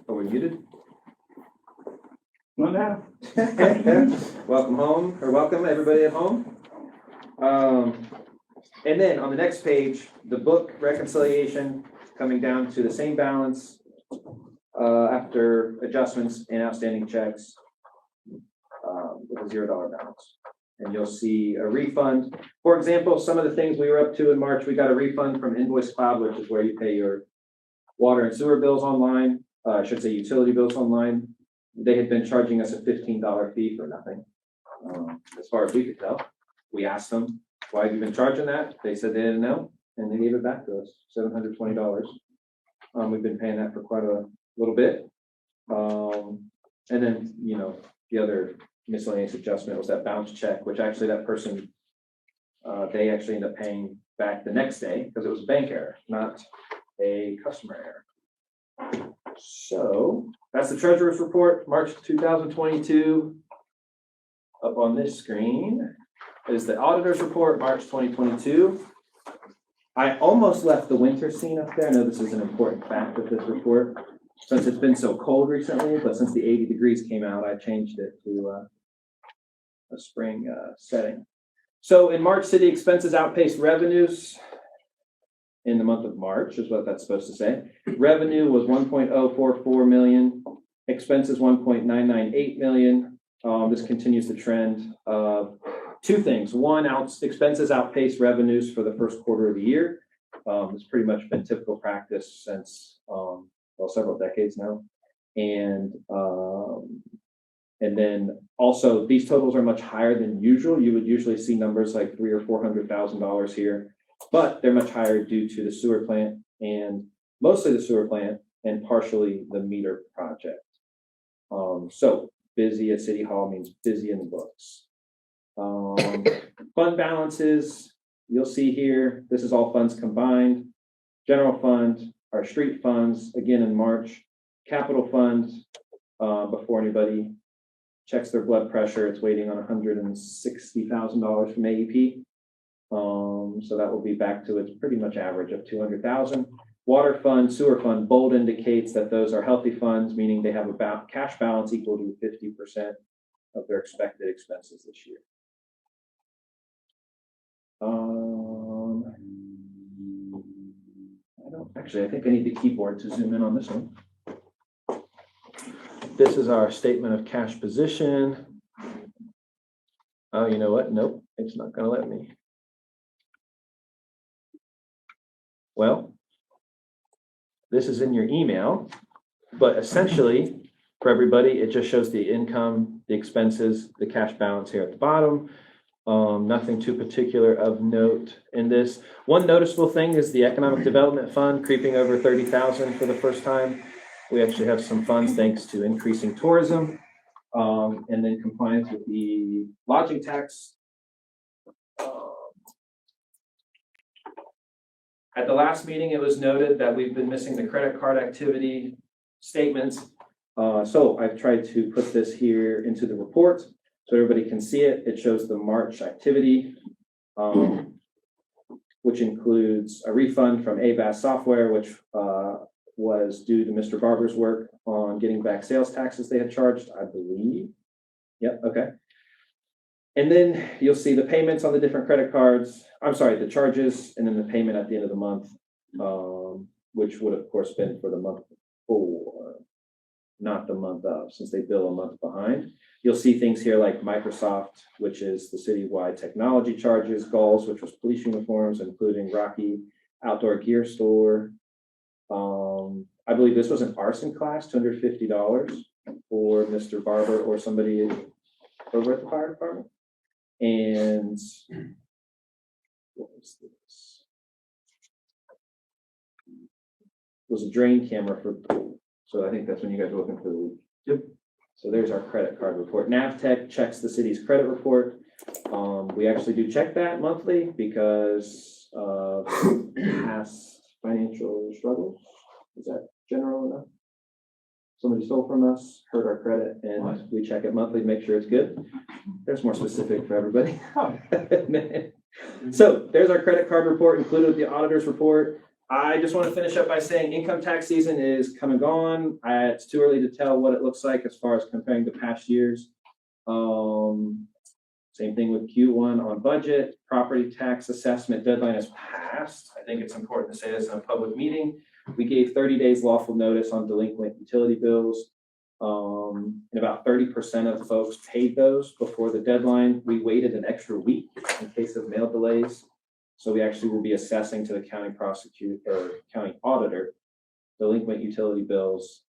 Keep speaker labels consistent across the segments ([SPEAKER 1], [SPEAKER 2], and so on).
[SPEAKER 1] Are we muted?
[SPEAKER 2] Well, now.
[SPEAKER 1] Welcome home, or welcome everybody at home. And then on the next page, the book reconciliation coming down to the same balance after adjustments and outstanding checks with a $0 balance. And you'll see a refund. For example, some of the things we were up to in March, we got a refund from Invoice Cloud, which is where you pay your water and sewer bills online. I should say utility bills online. They had been charging us a $15 fee for nothing, as far as we could tell. We asked them, why have you been charging that? They said they didn't know, and they gave it back to us, $720. We've been paying that for quite a little bit. And then, you know, the other miscellaneous adjustment was that bounce check, which actually that person, they actually ended up paying back the next day because it was a bank error, not a customer error. So that's the treasurer's report, March 2022. Up on this screen is the auditor's report, March 2022. I almost left the winter scene up there. I know this is an important fact of this report since it's been so cold recently, but since the 80 degrees came out, I changed it to a spring setting. So in March, city expenses outpaced revenues. In the month of March is what that's supposed to say. Revenue was 1.044 million, expenses 1.998 million. This continues the trend of two things. One, expenses outpaced revenues for the first quarter of the year. It's pretty much been typical practice since several decades now. And then also these totals are much higher than usual. You would usually see numbers like $300,000 or $400,000 here. But they're much higher due to the sewer plant and mostly the sewer plant and partially the meter project. So busy at City Hall means busy in the books. Fund balances, you'll see here, this is all funds combined. General fund, our street funds, again in March. Capital fund, before anybody checks their blood pressure, it's waiting on $160,000 from AEP. So that will be back to its pretty much average of 200,000. Water fund, sewer fund, bold indicates that those are healthy funds, meaning they have about cash balance equal to 50% of their expected expenses this year. I think I need the keyboard to zoom in on this one. This is our statement of cash position. Oh, you know what? Nope, it's not going to let me. Well, this is in your email, but essentially for everybody, it just shows the income, the expenses, the cash balance here at the bottom. Nothing too particular of note in this. One noticeable thing is the Economic Development Fund creeping over 30,000 for the first time. We actually have some funds thanks to increasing tourism, and then compliance with the lodging tax. At the last meeting, it was noted that we've been missing the credit card activity statements. So I've tried to put this here into the report so everybody can see it. It shows the March activity, which includes a refund from Abbs software, which was due to Mr. Barber's work on getting back sales taxes they had charged, I believe. Yep, okay. And then you'll see the payments on the different credit cards. I'm sorry, the charges, and then the payment at the end of the month, which would of course been for the month before, not the month of, since they bill a month behind. You'll see things here like Microsoft, which is the citywide technology charges, Gulls, which was police uniforms, including Rocky Outdoor Gear Store. I believe this was an arson class, $250 for Mr. Barber or somebody over at the fire department. And what was this? It was a drain camera for the pool. So I think that's when you guys are looking for the leak. Yep. So there's our credit card report. NavTech checks the city's credit report. We actually do check that monthly because of past financial struggles. Is that general enough? Somebody stole from us, hurt our credit, and we check it monthly to make sure it's good. There's more specific for everybody. So there's our credit card report included with the auditor's report. I just want to finish up by saying income tax season is come and gone. It's too early to tell what it looks like as far as comparing to past years. Same thing with Q1 on budget. Property tax assessment deadline is passed. I think it's important to say this in a public meeting. We gave 30 days lawful notice on delinquent utility bills. And about 30% of folks paid those before the deadline. We waited an extra week in case of mail delays. So we actually will be assessing to the county prosecutor or county auditor delinquent utility bills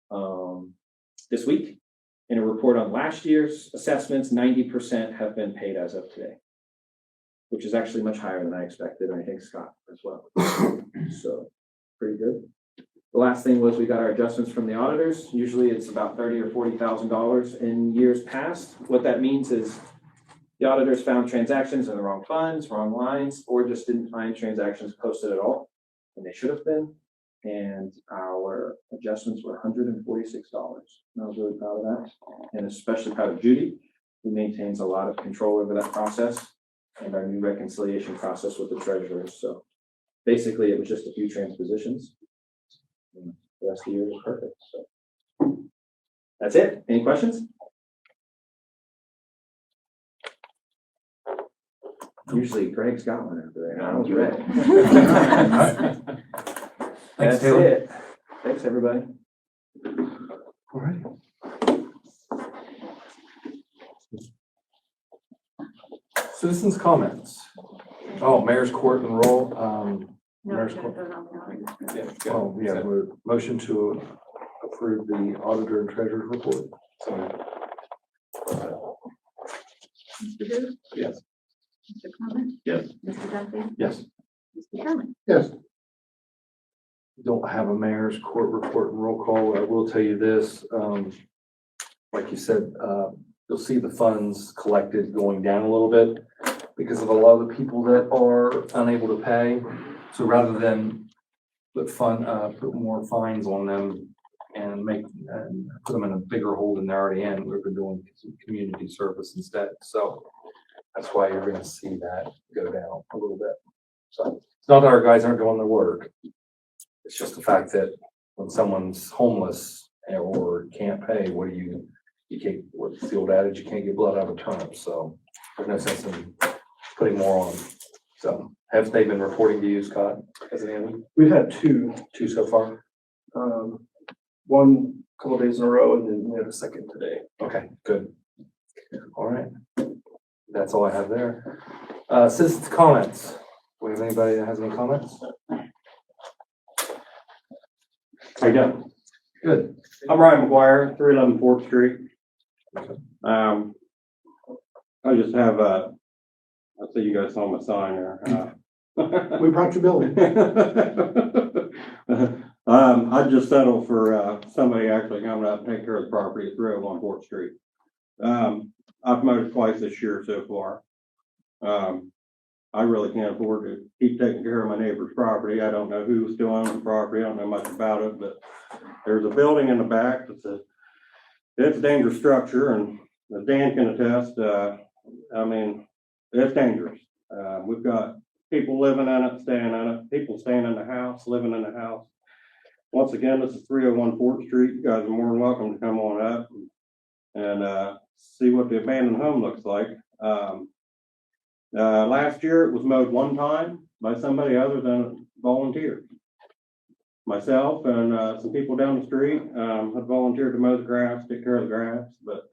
[SPEAKER 1] this week. In a report on last year's assessments, 90% have been paid as of today, which is actually much higher than I expected, and I think Scott as well. So pretty good. The last thing was we got our adjustments from the auditors. Usually it's about $30,000 or $40,000 in years past. What that means is the auditors found transactions in the wrong funds, wrong lines, or just didn't find transactions posted at all, and they should have been. And our adjustments were $146. And I was really proud of that, and especially proud of Judy, who maintains a lot of control over that process and our new reconciliation process with the treasurers. So basically, it was just a few transpositions. And the rest of the year was perfect. So that's it. Any questions? Usually Greg's got one over there. I was ready.
[SPEAKER 2] Thanks,
[SPEAKER 1] That's
[SPEAKER 2] Taylor.
[SPEAKER 1] it. Thanks, everybody.
[SPEAKER 2] All right. Citizens' comments. Oh, mayor's court and roll.
[SPEAKER 3] No,
[SPEAKER 2] Mayor's
[SPEAKER 3] it's
[SPEAKER 2] court.
[SPEAKER 3] gonna go on the auditors.
[SPEAKER 2] Oh, yeah, we're motion to approve the auditor and treasurer's report.
[SPEAKER 3] Mr. Booth?
[SPEAKER 2] Yes.
[SPEAKER 3] Mr. Clement?
[SPEAKER 2] Yes.
[SPEAKER 3] Mr. Duffy?
[SPEAKER 2] Yes.
[SPEAKER 3] Mr. Sherman?
[SPEAKER 2] Yes. Don't have a mayor's court report and roll call. I will tell you this, like you said, you'll see the funds collected going down a little bit because of a lot of the people that are unable to pay. So rather than put more fines on them and put them in a bigger hole than they're already in, we've been doing some community service instead. So that's why you're gonna see that go down a little bit. So it's not that our guys aren't doing their work. It's just the fact that when someone's homeless or can't pay, you can't, what's the old adage, you can't get blood out of a turnip. So there's no sense in putting more on them. So have they been reporting to you, Scott? Has it happened?
[SPEAKER 4] We've had two
[SPEAKER 2] So far?
[SPEAKER 4] one couple days in a row, and then we had a second today.
[SPEAKER 2] Okay, good. All right. That's all I have there. Citizens' comments. Do we have anybody that has any comments?
[SPEAKER 5] How you doing?
[SPEAKER 2] Good.
[SPEAKER 5] I'm Ryan McGuire, 311 4th Street. I just have I see you guys saw my sign there.
[SPEAKER 4] We brought your building.
[SPEAKER 5] I'd just settle for somebody actually coming up and taking care of the property at 301 4th Street. I've mowed it twice this year so far. I really can't afford to keep taking care of my neighbor's property. I don't know who still owns the property. I don't know much about it, but there's a building in the back it's a dangerous structure, and as Dan can attest, I mean, it's dangerous. We've got people living in it, staying in it, people staying in the house, living in the house. Once again, this is 301 4th Street. You guys are more than welcome to come on up and see what the abandoned home looks like. Last year it was mowed one time by somebody other than volunteers. Myself and some people down the street had volunteered to mow the grass, take care of the grass. But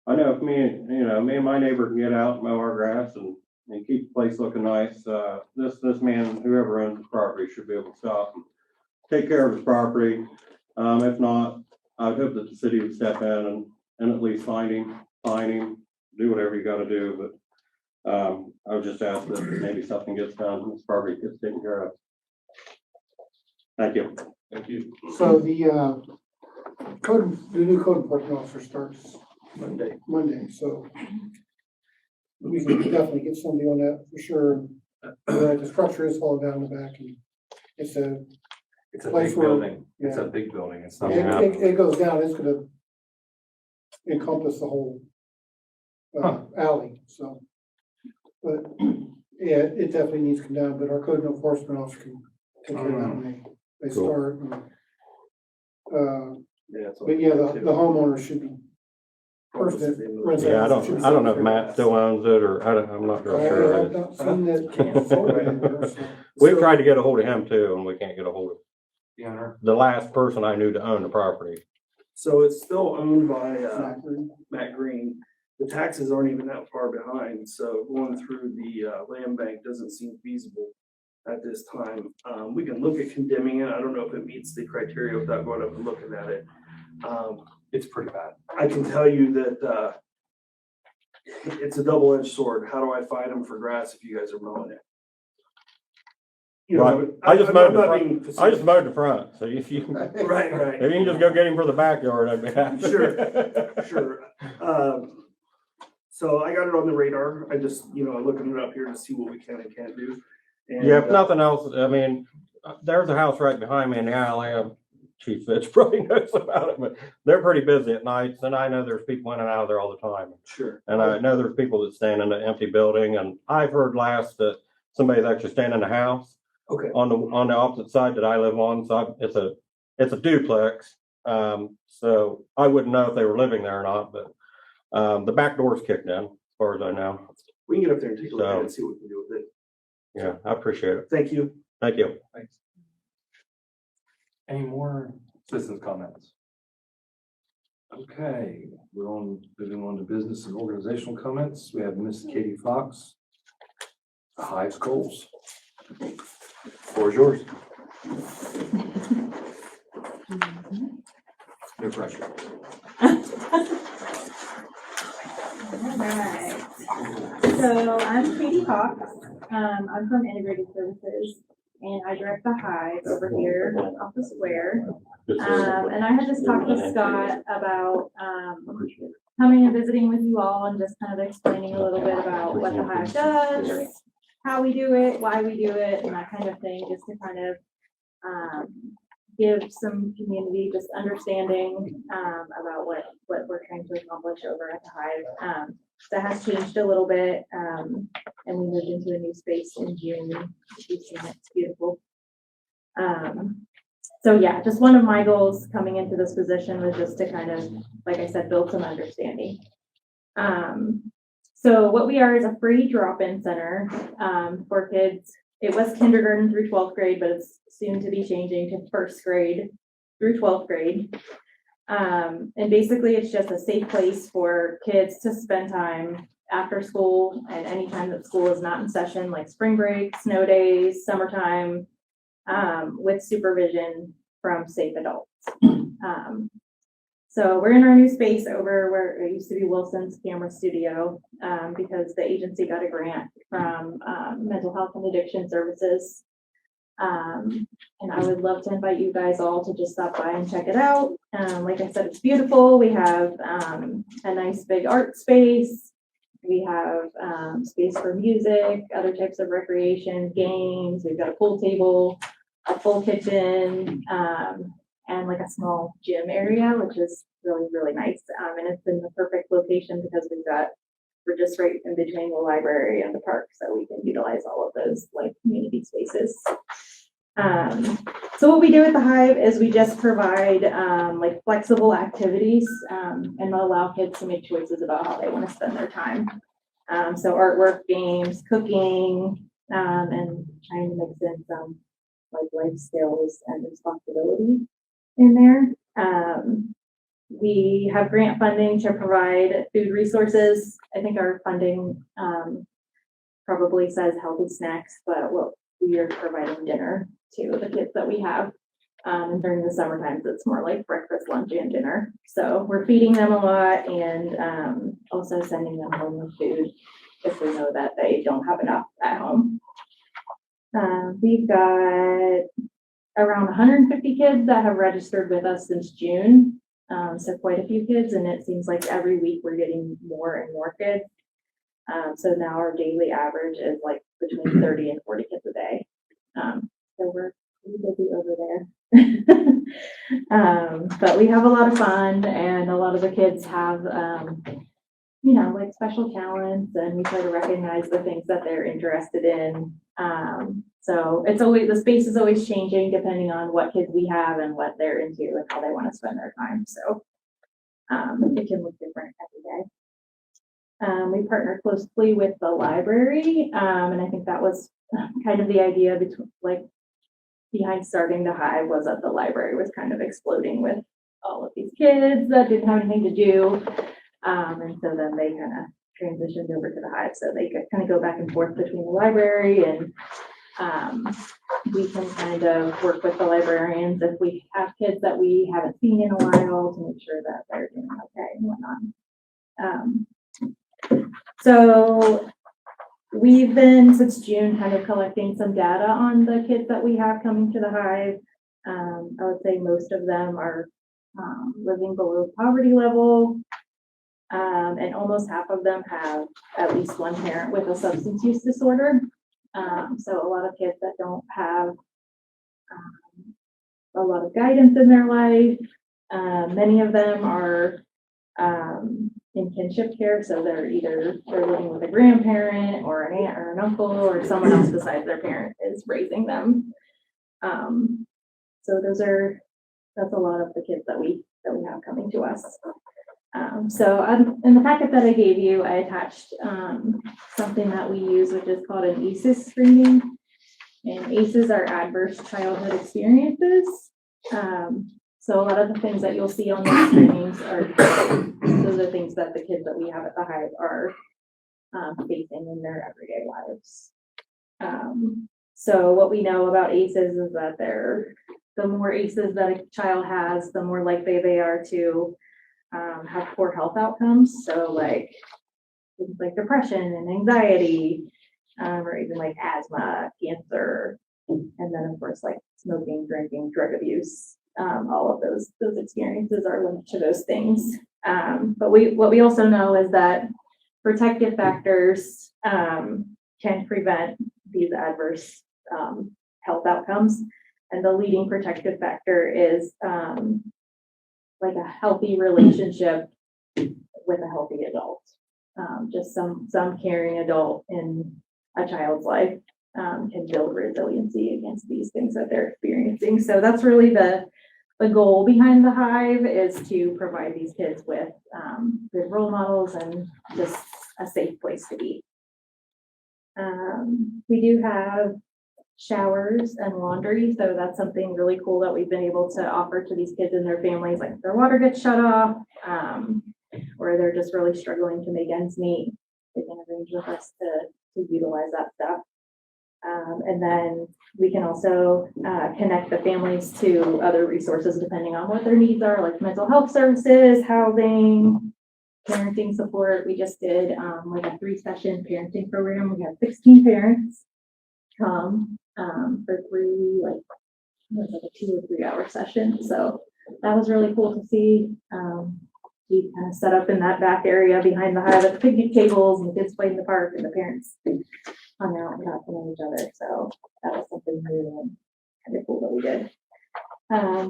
[SPEAKER 5] I know if me and my neighbor can get out and mow our grass and keep the place looking nice, this man, whoever owns the property, should be able to stop and take care of his property. If not, I would hope that the city would step in and at least fine him, do whatever you got to do. But I would just ask that maybe something gets done and this property gets taken care of. Thank you.
[SPEAKER 2] Thank you.
[SPEAKER 4] So the new code enforcement officer starts Monday, so we can definitely get somebody on that for sure. The structure is falling down in the back, and it's a
[SPEAKER 2] big building. It's a big building. It's not.
[SPEAKER 4] it goes down, it's gonna encompass the whole alley, so. But yeah, it definitely needs to come down, but our code enforcement officer can take care of that when they
[SPEAKER 2] Cool.
[SPEAKER 4] start.
[SPEAKER 2] Yeah. it's
[SPEAKER 4] But yeah, the homeowner should be. Person that rents that
[SPEAKER 6] Yeah, I
[SPEAKER 4] house should be
[SPEAKER 6] don't know if
[SPEAKER 4] taking care
[SPEAKER 6] Matt
[SPEAKER 4] of
[SPEAKER 6] still owns it, or I'm not
[SPEAKER 4] that.
[SPEAKER 6] real
[SPEAKER 4] I
[SPEAKER 6] sure.
[SPEAKER 4] have not seen that photo anywhere, so.
[SPEAKER 6] We've tried to get a hold of him too, and we can't get a hold of
[SPEAKER 2] The owner.
[SPEAKER 6] the last person I knew to own the property.
[SPEAKER 7] So it's still owned by,
[SPEAKER 4] Zachary.
[SPEAKER 7] Matt Green. The taxes aren't even that far behind, so going through the, land bank doesn't seem feasible at this time. We can look at condemning it. I don't know if it meets the criteria without going up and looking at it.
[SPEAKER 2] It's pretty bad.
[SPEAKER 7] I can tell you that, it's a double-edged sword. How do I fight them for grass if you guys are mowing it? You know,
[SPEAKER 6] Right. I just mowed the
[SPEAKER 7] not
[SPEAKER 6] front.
[SPEAKER 7] being
[SPEAKER 6] I just
[SPEAKER 7] facetious.
[SPEAKER 6] mowed the front, so if you
[SPEAKER 7] Right, right.
[SPEAKER 6] if you can just go get him for the backyard, I'd be happy.
[SPEAKER 7] Sure. So I got it on the radar. I just, looking it up here to see what we can and can't do. And,
[SPEAKER 6] Yeah, if nothing else, I mean, there's a house right behind me in the alley. Chief Fitch probably knows about it, but they're pretty busy at nights, and I know there's people in and out of there all the time.
[SPEAKER 7] Sure.
[SPEAKER 6] And I know there's people that stand in the empty building, and I've heard last that somebody's actually standing in the house
[SPEAKER 7] Okay.
[SPEAKER 6] on the opposite side that I live on. So it's a duplex. So I wouldn't know if they were living there or not, but the back door's kicked in, as far as I know.
[SPEAKER 7] We can get up there and take a look at it
[SPEAKER 6] So-
[SPEAKER 7] and see what we can do with it.
[SPEAKER 6] Yeah, I appreciate it.
[SPEAKER 7] Thank you.
[SPEAKER 6] Thank you.
[SPEAKER 2] Thanks. Any more citizens' comments? Okay, moving on to business and organizational comments. We have Miss Katie Fox. The Hive's goals. Floor is yours. No pressure.
[SPEAKER 8] Alright, so I'm Katie Cox, I'm from Integrated Services, and I direct the Hive over here off the square. And I had just talked to Scott about, coming and visiting with you all and just kind of explaining a little bit about what the Hive does, how we do it, why we do it, and that kind of thing, just to kind of, give some community just understanding, about what we're trying to accomplish over at the Hive. That has changed a little bit, and we moved into a new space in June. You've seen it, it's beautiful. So yeah, just one of my goals coming into this position was just to kind of, like I said, build some understanding. So what we are is a free drop-in center, for kids. It was kindergarten through 12th grade, but it's soon to be changing to first grade through 12th grade. And basically it's just a safe place for kids to spend time after school and anytime that school is not in session, like spring break, snow days, summertime, with supervision from safe adults. So we're in our new space over where it used to be Wilson's Camera Studio, because the agency got a grant from Mental Health and Addiction Services. And I would love to invite you guys all to just stop by and check it out. Like I said, it's beautiful. We have a nice big art space. We have space for music, other types of recreation, games. We've got a pool table, a full kitchen, and like a small gym area, which is really, really nice. And it's in the perfect location because we're just right in between the library and the park, so we can utilize all of those like community spaces. So what we do at the Hive is we just provide like flexible activities and allow kids to make choices about how they want to spend their time. So artwork, games, cooking, and trying to mix in some like life skills and responsibility in there. We have grant funding to provide food resources. I think our funding probably says healthy snacks, but what we are providing dinner to the kids that we have. And during the summer times, it's more like breakfast, lunch, and dinner. So we're feeding them a lot and also sending them home with food if we know that they don't have enough at home. We've got around 150 kids that have registered with us since June. So quite a few kids, and it seems like every week we're getting more and more kids. So now our daily average is like between 30 and 40 kids a day. So we're pretty busy over there. But we have a lot of fun, and a lot of the kids have, like special talents, and we try to recognize the things that they're interested in. So it's always, the space is always changing depending on what kids we have and what they're into and how they want to spend their time. So it can look different every day. We partner closely with the library, and I think that was kind of the idea behind starting the Hive, was that the library was kind of exploding with all of these kids that didn't have anything to do. And so then they kind of transitioned over to the Hive, so they could kind of go back and forth between the library, and we can kind of work with the librarians if we have kids that we haven't seen in a while to make sure that they're doing okay and whatnot. So we've been, since June, kind of collecting some data on the kids that we have coming to the Hive. I would say most of them are living below poverty level. And almost half of them have at least one parent with a substance use disorder. So a lot of kids that don't have a lot of guidance in their life. Many of them are in kinship care, so they're living with a grandparent or an aunt or an uncle or someone else besides their parent is raising them. So that's a lot of the kids that we have coming to us. So in the packet that I gave you, I attached something that we use, which is called an ACEs screening. And ACEs are adverse childhood experiences. So a lot of the things that you'll see on those screenings those are things that the kids that we have at the Hive are facing in their everyday lives. So what we know about ACEs is that the more ACEs that a child has, the more likely they are to have poor health outcomes. So like things like depression and anxiety, or even like asthma, cancer, and then of course like smoking, drinking, drug abuse. All of those experiences are linked to those things. But what we also know is that protective factors can prevent these adverse health outcomes. And the leading protective factor is like a healthy relationship with a healthy adult. Just some caring adult in a child's life can build resiliency against these things that they're experiencing. So that's really the goal behind the Hive, is to provide these kids with good role models and just a safe place to be. We do have showers and laundry, so that's something really cool that we've been able to offer to these kids and their families. Like if their water gets shut off, or they're just really struggling to make ends meet, they can arrange with us to utilize that stuff. And then we can also connect the families to other resources depending on what their needs are, like mental health services, housing, parenting support. We just did like a 3-session parenting program. We had 16 parents come for like a 2 or 3 hour session. So that was really cool to see. We kind of set up in that back area behind the Hive at the picnic tables, and the kids played in the park, and the parents hung out and got to know each other. So that was something really kind of cool that we did.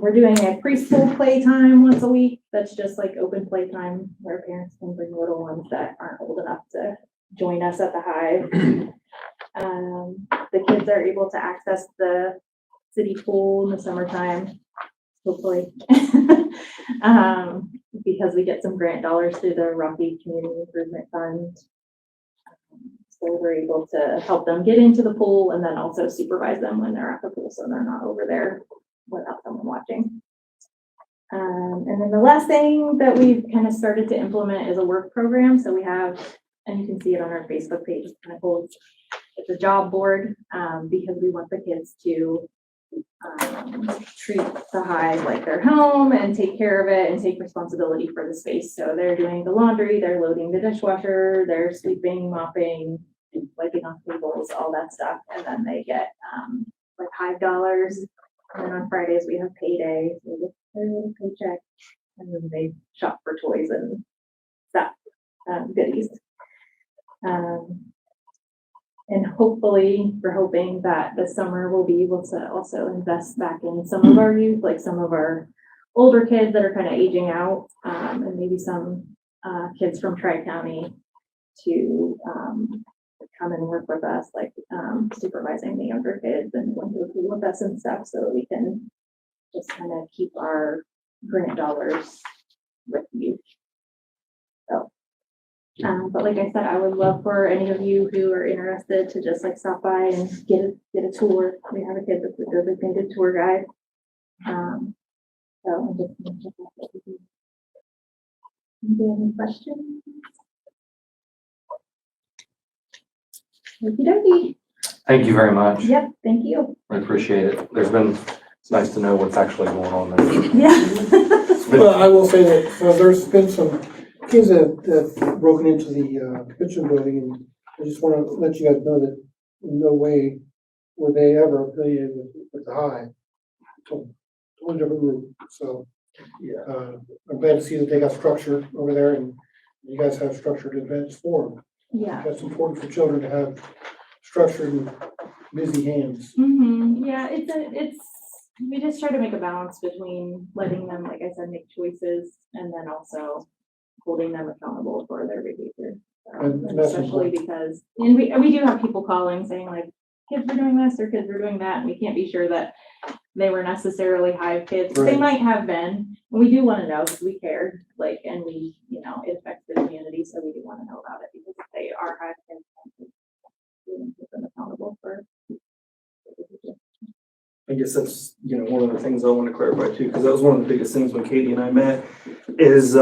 [SPEAKER 8] We're doing a preschool playtime once a week. That's just like open playtime where parents can bring little ones that aren't old enough to join us at the Hive. The kids are able to access the city pool in the summertime, hopefully, because we get some grant dollars through the Rocky Community Improvement Fund. So we're able to help them get into the pool and then also supervise them when they're at the pool, so they're not over there without someone watching. And then the last thing that we've kind of started to implement is a work program. So we have, and you can see it on our Facebook page, it's kind of cool. It's a job board because we want the kids to treat the Hive like their home and take care of it and take responsibility for the space. So they're doing the laundry, they're loading the dishwasher, they're sweeping, mopping, wiping off tables, all that stuff. And then they get like $5. And then on Fridays we have payday, so they get their little paycheck, and then they shop for toys and stuff, goodies. And hopefully, we're hoping that this summer we'll be able to also invest back in some of our youth, like some of our older kids that are kind of aging out, and maybe some kids from Tri-County to come and work with us, like, supervising the younger kids and going to school with us and stuff, so that we can just kind of keep our grant dollars with youth. So, but like I said, I would love for any of you who are interested to just like stop by and get a tour. We have a kid that's a designated tour guide. So I'm just gonna check out what we do. Do you have any questions? Okey-dokey.
[SPEAKER 2] Thank you very much.
[SPEAKER 8] Yep, thank you.
[SPEAKER 2] I appreciate it. It's nice to know what's actually going on there.
[SPEAKER 8] Yeah.
[SPEAKER 4] Well, I will say that there's been some kids that have broken into the kitchen building, and I just want to let you guys know that in no way were they ever affiliated with the High. Totally different group. So I'm glad to see that they got structure over there, and you guys have structured events for them.
[SPEAKER 8] Yeah.
[SPEAKER 4] That's important for children to have structured and busy hands.
[SPEAKER 8] Yeah, we just try to make a balance between letting them, like I said, make choices and then also holding them accountable for their behavior.
[SPEAKER 4] And
[SPEAKER 8] And
[SPEAKER 4] that's
[SPEAKER 8] especially
[SPEAKER 4] important.
[SPEAKER 8] because, and we do have people calling saying like, kids are doing this or kids are doing that, and we can't be sure that they were necessarily Hive kids. They
[SPEAKER 4] Right.
[SPEAKER 8] might have been, and we do want to know because we care, like, and we, it affects the community, so we do want to know about it because if they are Hive kids, we can keep them accountable for.
[SPEAKER 7] I guess that's, one of the things I want to clarify too, because that was one of the biggest things when Katie and I met is,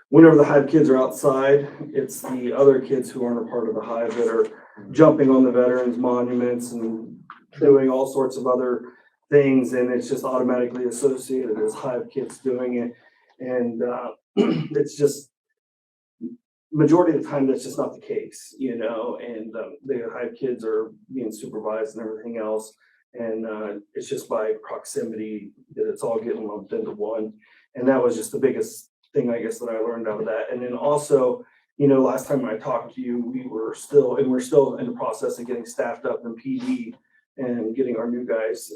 [SPEAKER 7] whenever the Hive kids are outside, it's the other kids who aren't a part of the Hive that are jumping on the veterans monuments and doing all sorts of other things, and it's just automatically associated as Hive kids doing it. And it's just, majority of the time, that's just not the case, and the Hive kids are being supervised and everything else. And it's just by proximity that it's all getting lumped into one. And that was just the biggest thing, I guess, that I learned out of that. And then also, last time I talked to you, we're still in the process of getting staffed up in PD and getting our new guys,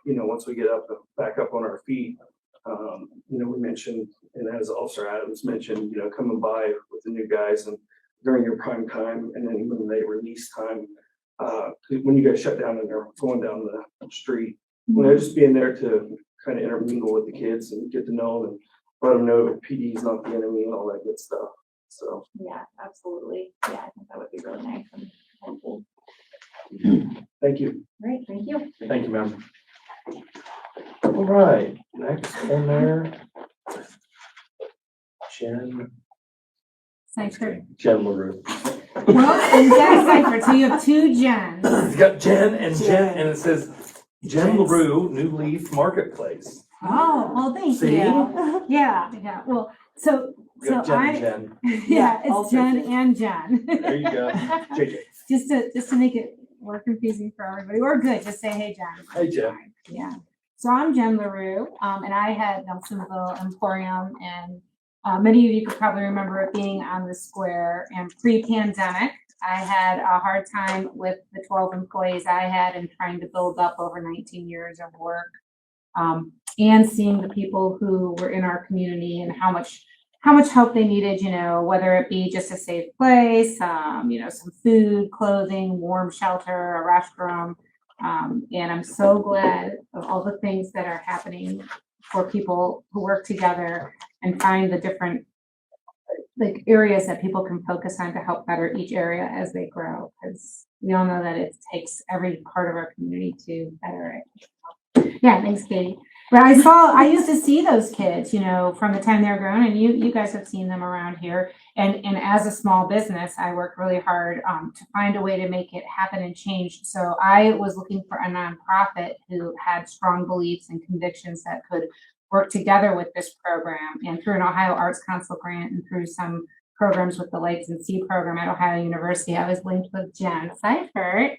[SPEAKER 7] once we get back up on our feet. We mentioned, and as Officer Adams mentioned, coming by with the new guys and during your prime time, and then when they release time, when you guys shut down and they're going down the street, just being there to kind of intermingle with the kids and get to know them and let them know that PD is not the enemy and all that good stuff. So
[SPEAKER 8] Yeah, absolutely. Yeah, I think that would be really nice and helpful.
[SPEAKER 7] thank you.
[SPEAKER 8] Great, thank you.
[SPEAKER 2] Thank you, ma'am. All right, next on there. Jen LaRue.
[SPEAKER 9] Well, and Jen Seifert, so you have two Jens.
[SPEAKER 2] It's got Jen, and it says Jen LaRue, New Leaf Marketplace.
[SPEAKER 9] Oh, well, thank
[SPEAKER 2] See?
[SPEAKER 9] you. Yeah. Well, so
[SPEAKER 2] We got Jen and
[SPEAKER 9] I,
[SPEAKER 2] Jen.
[SPEAKER 9] yeah, it's Jen and Jen.
[SPEAKER 2] There you go. JJ.
[SPEAKER 9] Just to make it more confusing for everybody, or good, just say, hey, Jen.
[SPEAKER 2] Hey, Jen.
[SPEAKER 9] Yeah. So I'm Jen LaRue, and I had Nelsonville Emporium, and many of you could probably remember it being on the square. And pre-pandemic, I had a hard time with the 12 employees I had and trying to build up over 19 years of work, and seeing the people who were in our community and how much help they needed, whether it be just a safe place, some food, clothing, warm shelter, a restroom. And I'm so glad of all the things that are happening for people who work together and find the different areas that people can focus on to help better each area as they grow. Because we all know that it takes every part of our community to better it. Yeah, thanks, Katie. But I used to see those kids, from the time they were grown, and you guys have seen them around here. And as a small business, I worked really hard to find a way to make it happen and change. So I was looking for a nonprofit who had strong beliefs and convictions that could work together with this program. And through an Ohio Arts Council grant and through some programs with the Lights and Sea program at Ohio University, I was linked with Jen Seifert,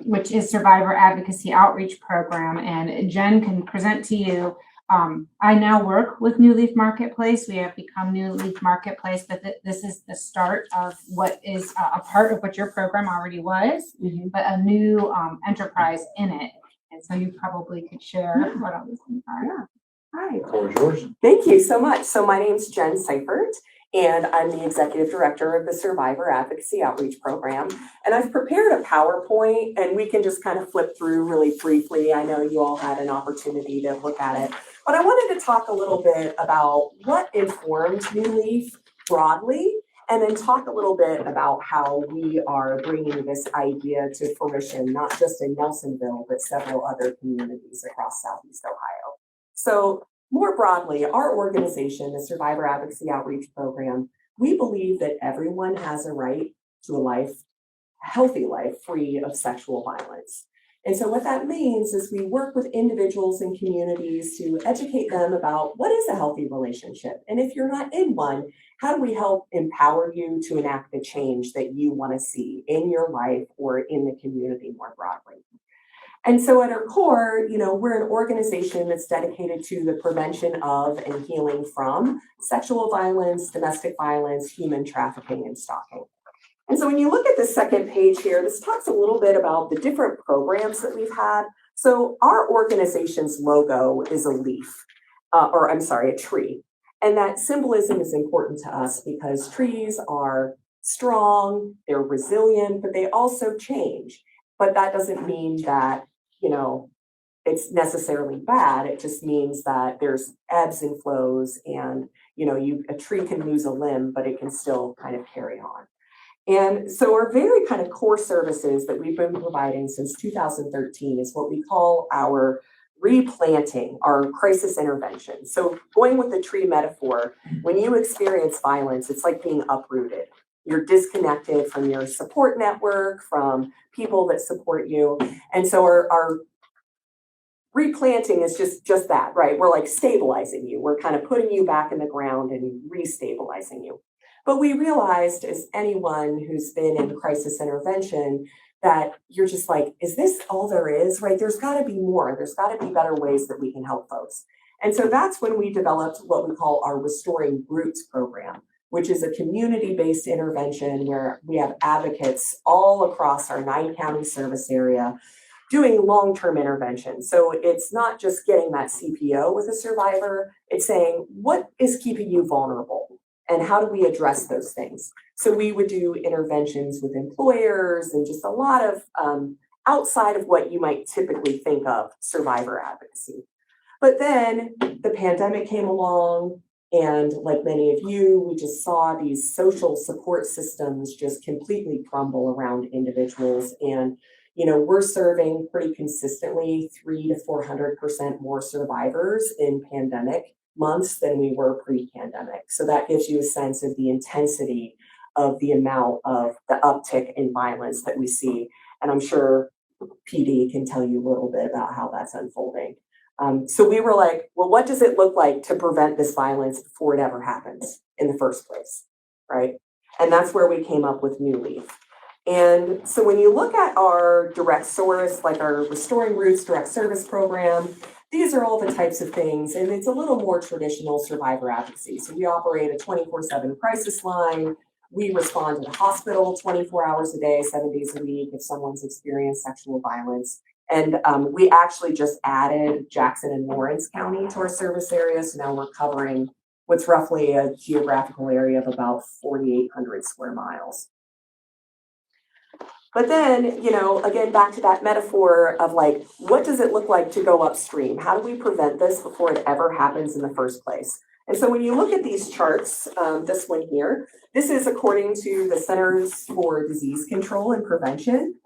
[SPEAKER 9] which is Survivor Advocacy Outreach Program. And Jen can present to you. I now work with New Leaf Marketplace. We have become New Leaf Marketplace, but this is the start of what is a part of what your program already was, but a new enterprise in it. And so you probably could share what all these things are.
[SPEAKER 10] Yeah. Hi.
[SPEAKER 2] The floor is yours.
[SPEAKER 10] Thank you so much. So my name's Jen Seifert, and I'm the Executive Director of the Survivor Advocacy Outreach Program. And I've prepared a PowerPoint, and we can just kind of flip through really briefly. I know you all had an opportunity to look at it, but I wanted to talk a little bit about what informed New Leaf broadly, and then talk a little bit about how we are bringing this idea to fruition, not just in Nelsonville, but several other communities across Southeast Ohio. So more broadly, our organization, the Survivor Advocacy Outreach Program, we believe that everyone has a right to a healthy life free of sexual violence. And so what that means is we work with individuals and communities to educate them about what is a healthy relationship. And if you're not in one, how do we help empower you to enact the change that you want to see in your life or in the community more broadly? And so at our core, we're an organization that's dedicated to the prevention of and healing from sexual violence, domestic violence, human trafficking, and stalking. And so when you look at the second page here, this talks a little bit about the different programs that we've had. So our organization's logo is a leaf, a tree. And that symbolism is important to us because trees are strong, they're resilient, but they also change. But that doesn't mean that, it's necessarily bad. It just means that there's ebbs and flows, and, a tree can lose a limb, but it can still kind of carry on. And so our very kind of core services that we've been providing since 2013 is what we call our replanting, our crisis intervention. So going with the tree metaphor, when you experience violence, it's like being uprooted. You're disconnected from your support network, from people that support you. And so our replanting is just that, right? We're like stabilizing you. We're kind of putting you back in the ground and restabilizing you. But we realized, as anyone who's been in crisis intervention, that you're just like, is this all there is, right? There's got to be more. There's got to be better ways that we can help folks. And so that's when we developed what we call our Restoring Roots program, which is a community-based intervention where we have advocates all across our 9-county service area doing long-term intervention. So it's not just getting that CPO with a survivor, it's saying, what is keeping you vulnerable? And how do we address those things? So we would do interventions with employers and just a lot of outside of what you might typically think of survivor advocacy. But then the pandemic came along, and like many of you, we just saw these social support systems just completely crumble around individuals. And we're serving pretty consistently 300 to 400% more survivors in pandemic months than we were pre-pandemic. So that gives you a sense of the intensity of the amount of the uptick in violence that we see. And I'm sure PD can tell you a little bit about how that's unfolding. So we were like, well, what does it look like to prevent this violence before it ever happens in the first place, right? And that's where we came up with New Leaf. And so when you look at our direct source, like our Restoring Roots direct service program, these are all the types of things, and it's a little more traditional survivor advocacy. So we operate a 24/7 crisis line. We respond to the hospital 24 hours a day, 7 days a week if someone's experienced sexual violence. And we actually just added Jackson and Lawrence County to our service area. So now we're covering what's roughly a geographical area of about 4,800 square miles. But then, again, back to that metaphor of like, what does it look like to go upstream? How do we prevent this before it ever happens in the first place? And so when you look at these charts, this one here, this is according to the Centers for Disease Control and Prevention.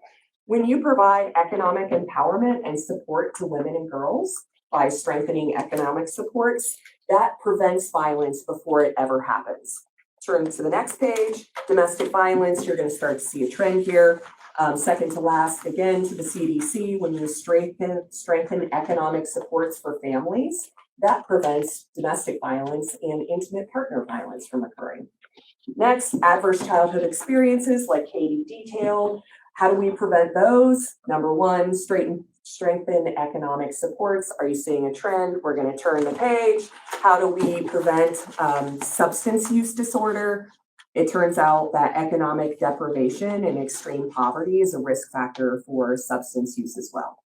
[SPEAKER 10] When you provide economic empowerment and support to women and girls by strengthening economic supports, that prevents violence before it ever happens. Turn to the next page, domestic violence, you're going to start to see a trend here. Second to last, again, to the CDC, when you strengthen economic supports for families, that prevents domestic violence and intimate partner violence from occurring. Next, adverse childhood experiences like Katie detailed. How do we prevent those? Number one, strengthen economic supports. Are you seeing a trend? We're going to turn the page. How do we prevent substance use disorder? It turns out that economic deprivation and extreme poverty is a risk factor for substance use as well.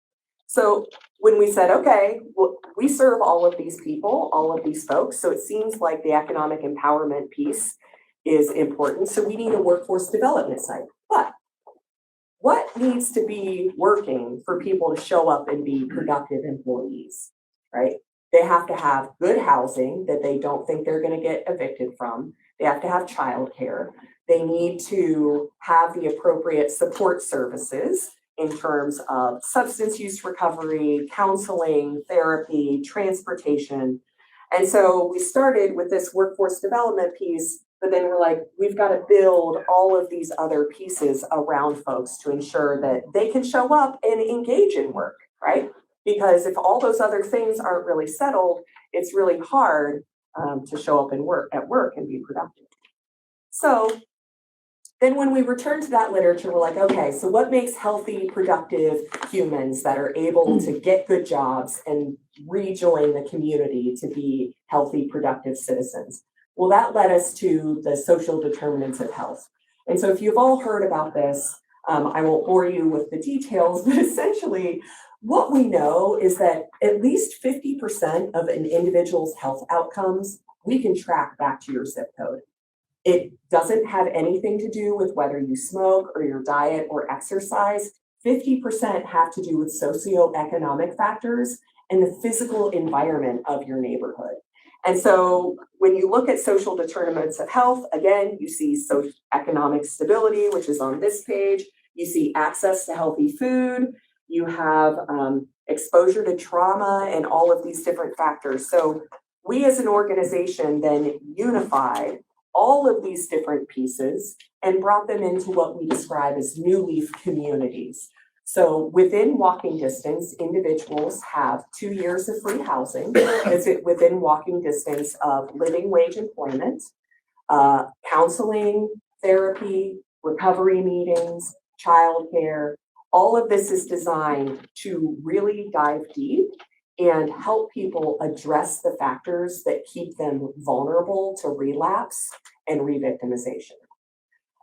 [SPEAKER 10] So when we said, okay, well, we serve all of these people, all of these folks, so it seems like the economic empowerment piece is important. So we need a workforce development site. But what needs to be working for people to show up and be productive employees, right? They have to have good housing that they don't think they're going to get evicted from. They have to have childcare. They need to have the appropriate support services in terms of substance use recovery, counseling, therapy, transportation. And so we started with this workforce development piece, but then we're like, we've got to build all of these other pieces around folks to ensure that they can show up and engage in work, right? Because if all those other things aren't really settled, it's really hard to show up and at work and be productive. So then when we return to that literature, we're like, okay, so what makes healthy, productive humans that are able to get good jobs and rejoin the community to be healthy, productive citizens? Well, that led us to the social determinants of health. And so if you've all heard about this, I won't bore you with the details, but essentially what we know is that at least 50% of an individual's health outcomes, we can track back to your zip code. It doesn't have anything to do with whether you smoke or your diet or exercise. 50% have to do with socioeconomic factors and the physical environment of your neighborhood. And so when you look at social determinants of health, again, you see socioeconomic stability, which is on this page. You see access to healthy food. You have exposure to trauma and all of these different factors. So we as an organization then unified all of these different pieces and brought them into what we describe as new leaf communities. So within walking distance, individuals have 2 years of free housing. It's within walking distance of living wage employment, counseling, therapy, recovery meetings, childcare. All of this is designed to really dive deep and help people address the factors that keep them vulnerable to relapse and re-victimization.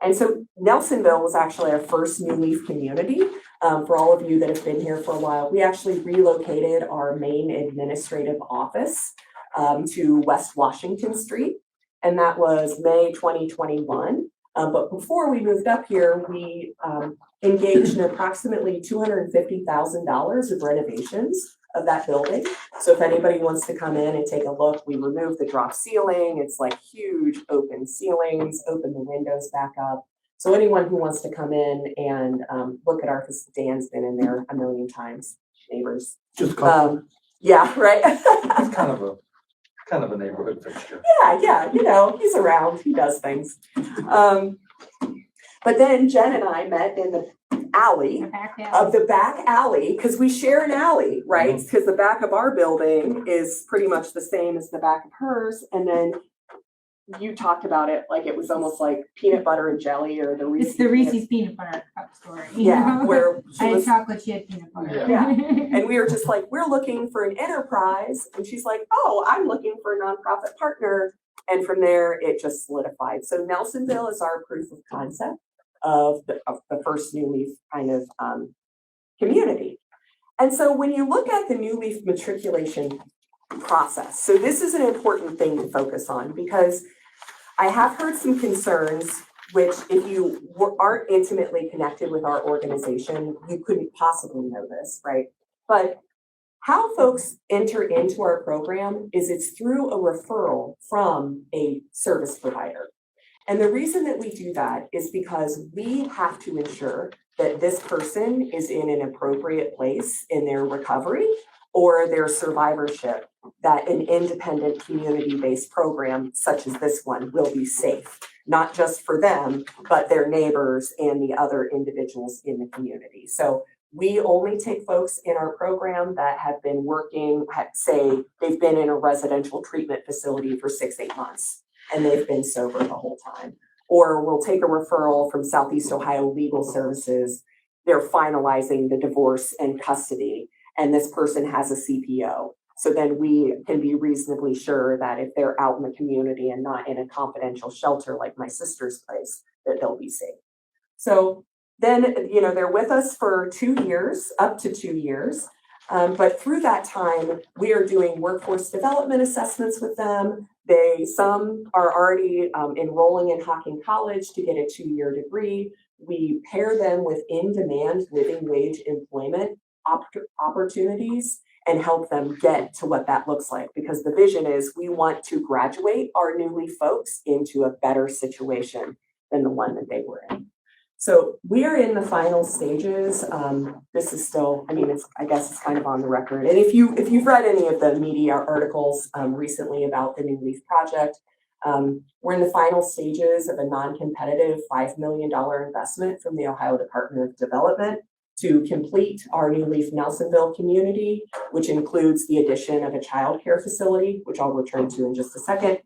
[SPEAKER 10] And so Nelsonville was actually our first new leaf community. For all of you that have been here for a while, we actually relocated our main administrative office to West Washington Street, and that was May 2021. But before we moved up here, we engaged in approximately $250,000 of renovations of that building. So if anybody wants to come in and take a look, we removed the drop ceiling. It's like huge open ceilings, open the windows back up. So anyone who wants to come in and look at our facility, Dan's been in there a million times, neighbors.
[SPEAKER 2] Just kind
[SPEAKER 10] Yeah, right.
[SPEAKER 2] of a neighborhood fixture.
[SPEAKER 10] Yeah, you know, he's around, he does things. But then Jen and I met in the alley of the back alley, because we share an alley, right? Because the back of our building is pretty much the same as the back of hers. And then you talked about it like it was almost like peanut butter and jelly, or the Reese's.
[SPEAKER 9] It's the Reese's peanut butter cup story.
[SPEAKER 10] Yeah, where
[SPEAKER 9] I had chocolate, she had peanut butter.
[SPEAKER 10] Yeah. And we were just like, we're looking for an enterprise. And she's like, oh, I'm looking for a nonprofit partner. And from there, it just solidified. So Nelsonville is our proof of concept of the first New Leaf kind of community. And so when you look at the New Leaf matriculation process, so this is an important thing to focus on, because I have heard some concerns, which if you aren't intimately connected with our organization, you couldn't possibly know this, right? But how folks enter into our program is it's through a referral from a service provider. And the reason that we do that is because we have to ensure that this person is in an appropriate place in their recovery or their survivorship, that an independent community-based program such as this one will be safe, not just for them, but their neighbors and the other individuals in the community. So we only take folks in our program that have been working, say they've been in a residential treatment facility for 6-8 months and they've been sober the whole time. Or we'll take a referral from Southeast Ohio Legal Services. They're finalizing the divorce and custody, and this person has a CPO. So then we can be reasonably sure that if they're out in the community and not in a confidential shelter like my sister's place, that they'll be safe. So then, you know, they're with us for 2 years, up to 2 years. But through that time, we are doing workforce development assessments with them. Some are already enrolling in Hocking College to get a 2-year degree. We pair them with in-demand living wage employment opportunities and help them get to what that looks like. Because the vision is we want to graduate our new leaf folks into a better situation than the one that they were in. So we are in the final stages. This is still, I guess it's kind of on the record. And if you've read any of the media articles recently about the New Leaf project, we're in the final stages of a non-competitive $5 million investment from the Ohio Department of Development to complete our New Leaf Nelsonville community, which includes the addition of a child care facility, which I'll return to in just a second.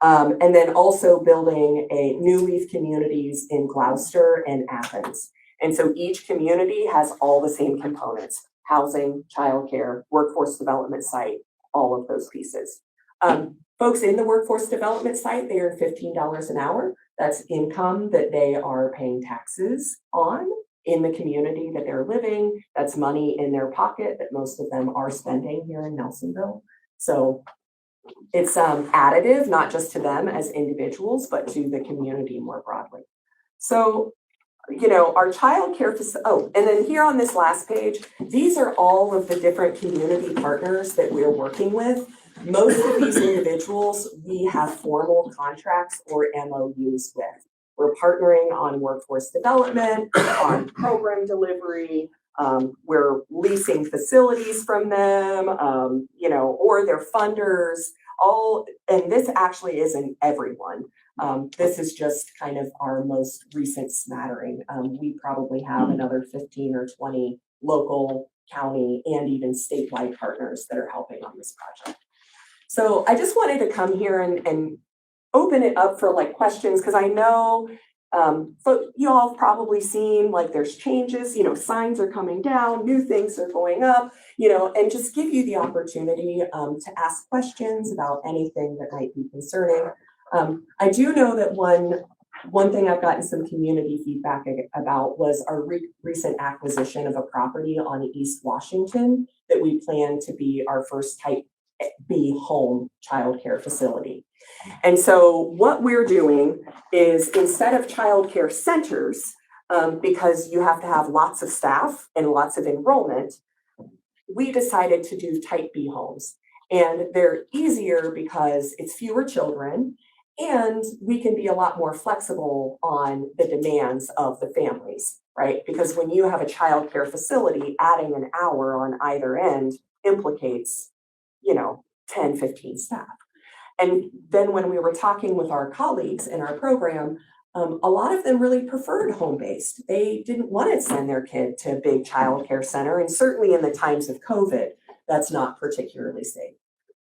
[SPEAKER 10] And then also building a New Leaf communities in Gloucester and Athens. And so each community has all the same components: housing, childcare, workforce development site, all of those pieces. Folks in the workforce development site, they earn $15 an hour. That's income that they are paying taxes on in the community that they're living. That's money in their pocket that most of them are spending here in Nelsonville. So it's additive, not just to them as individuals, but to the community more broadly. So, our child care facility, and then here on this last page, these are all of the different community partners that we're working with. Most of these individuals, we have formal contracts or MOUs with. We're partnering on workforce development, on program delivery. We're leasing facilities from them, or they're funders, and this actually isn't everyone. This is just kind of our most recent smattering. We probably have another 15 or 20 local, county, and even statewide partners that are helping on this project. So I just wanted to come here and open it up for questions, because I know you all have probably seen there's changes, signs are coming down, new things are going up, and just give you the opportunity to ask questions about anything that might be concerning. I do know that one thing I've gotten some community feedback about was our recent acquisition of a property on East Washington that we plan to be our first Type B home childcare facility. And so what we're doing is, instead of childcare centers, because you have to have lots of staff and lots of enrollment, we decided to do Type B homes. And they're easier because it's fewer children, and we can be a lot more flexible on the demands of the families, right? Because when you have a childcare facility, adding an hour on either end implicates 10, 15 staff. And then when we were talking with our colleagues in our program, a lot of them really preferred home-based. They didn't want to send their kid to a big childcare center. And certainly in the times of COVID, that's not particularly safe.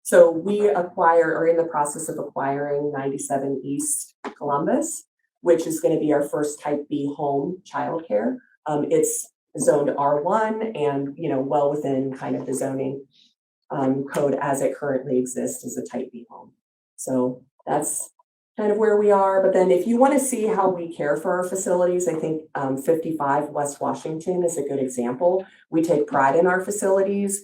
[SPEAKER 10] So we are in the process of acquiring 97 East Columbus, which is going to be our first Type B home childcare. It's zoned R1 and, well within kind of the zoning code as it currently exists as a Type B home. So that's kind of where we are. But then if you want to see how we care for our facilities, I think 55 West Washington is a good example. We take pride in our facilities.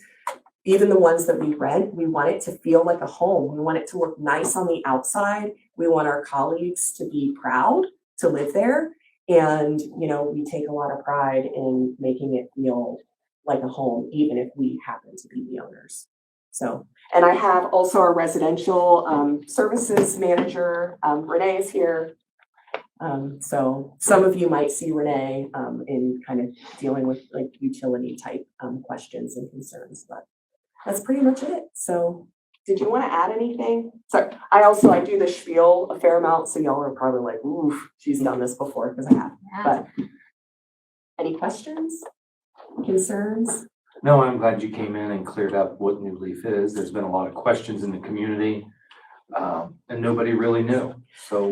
[SPEAKER 10] Even the ones that we rent, we want it to feel like a home. We want it to look nice on the outside. We want our colleagues to be proud to live there. And, we take a lot of pride in making it feel like a home, even if we happen to be the owners. So, and I have also our residential services manager, Renee is here. So some of you might see Renee in kind of dealing with utility type questions and concerns, but that's pretty much it. So did you want to add anything? Sorry, I do the spiel a fair amount, so y'all are probably like, ooh, she's done this before, because I have. But any questions, concerns?
[SPEAKER 2] No, I'm glad you came in and cleared up what New Leaf is. There's been a lot of questions in the community, and nobody really knew. So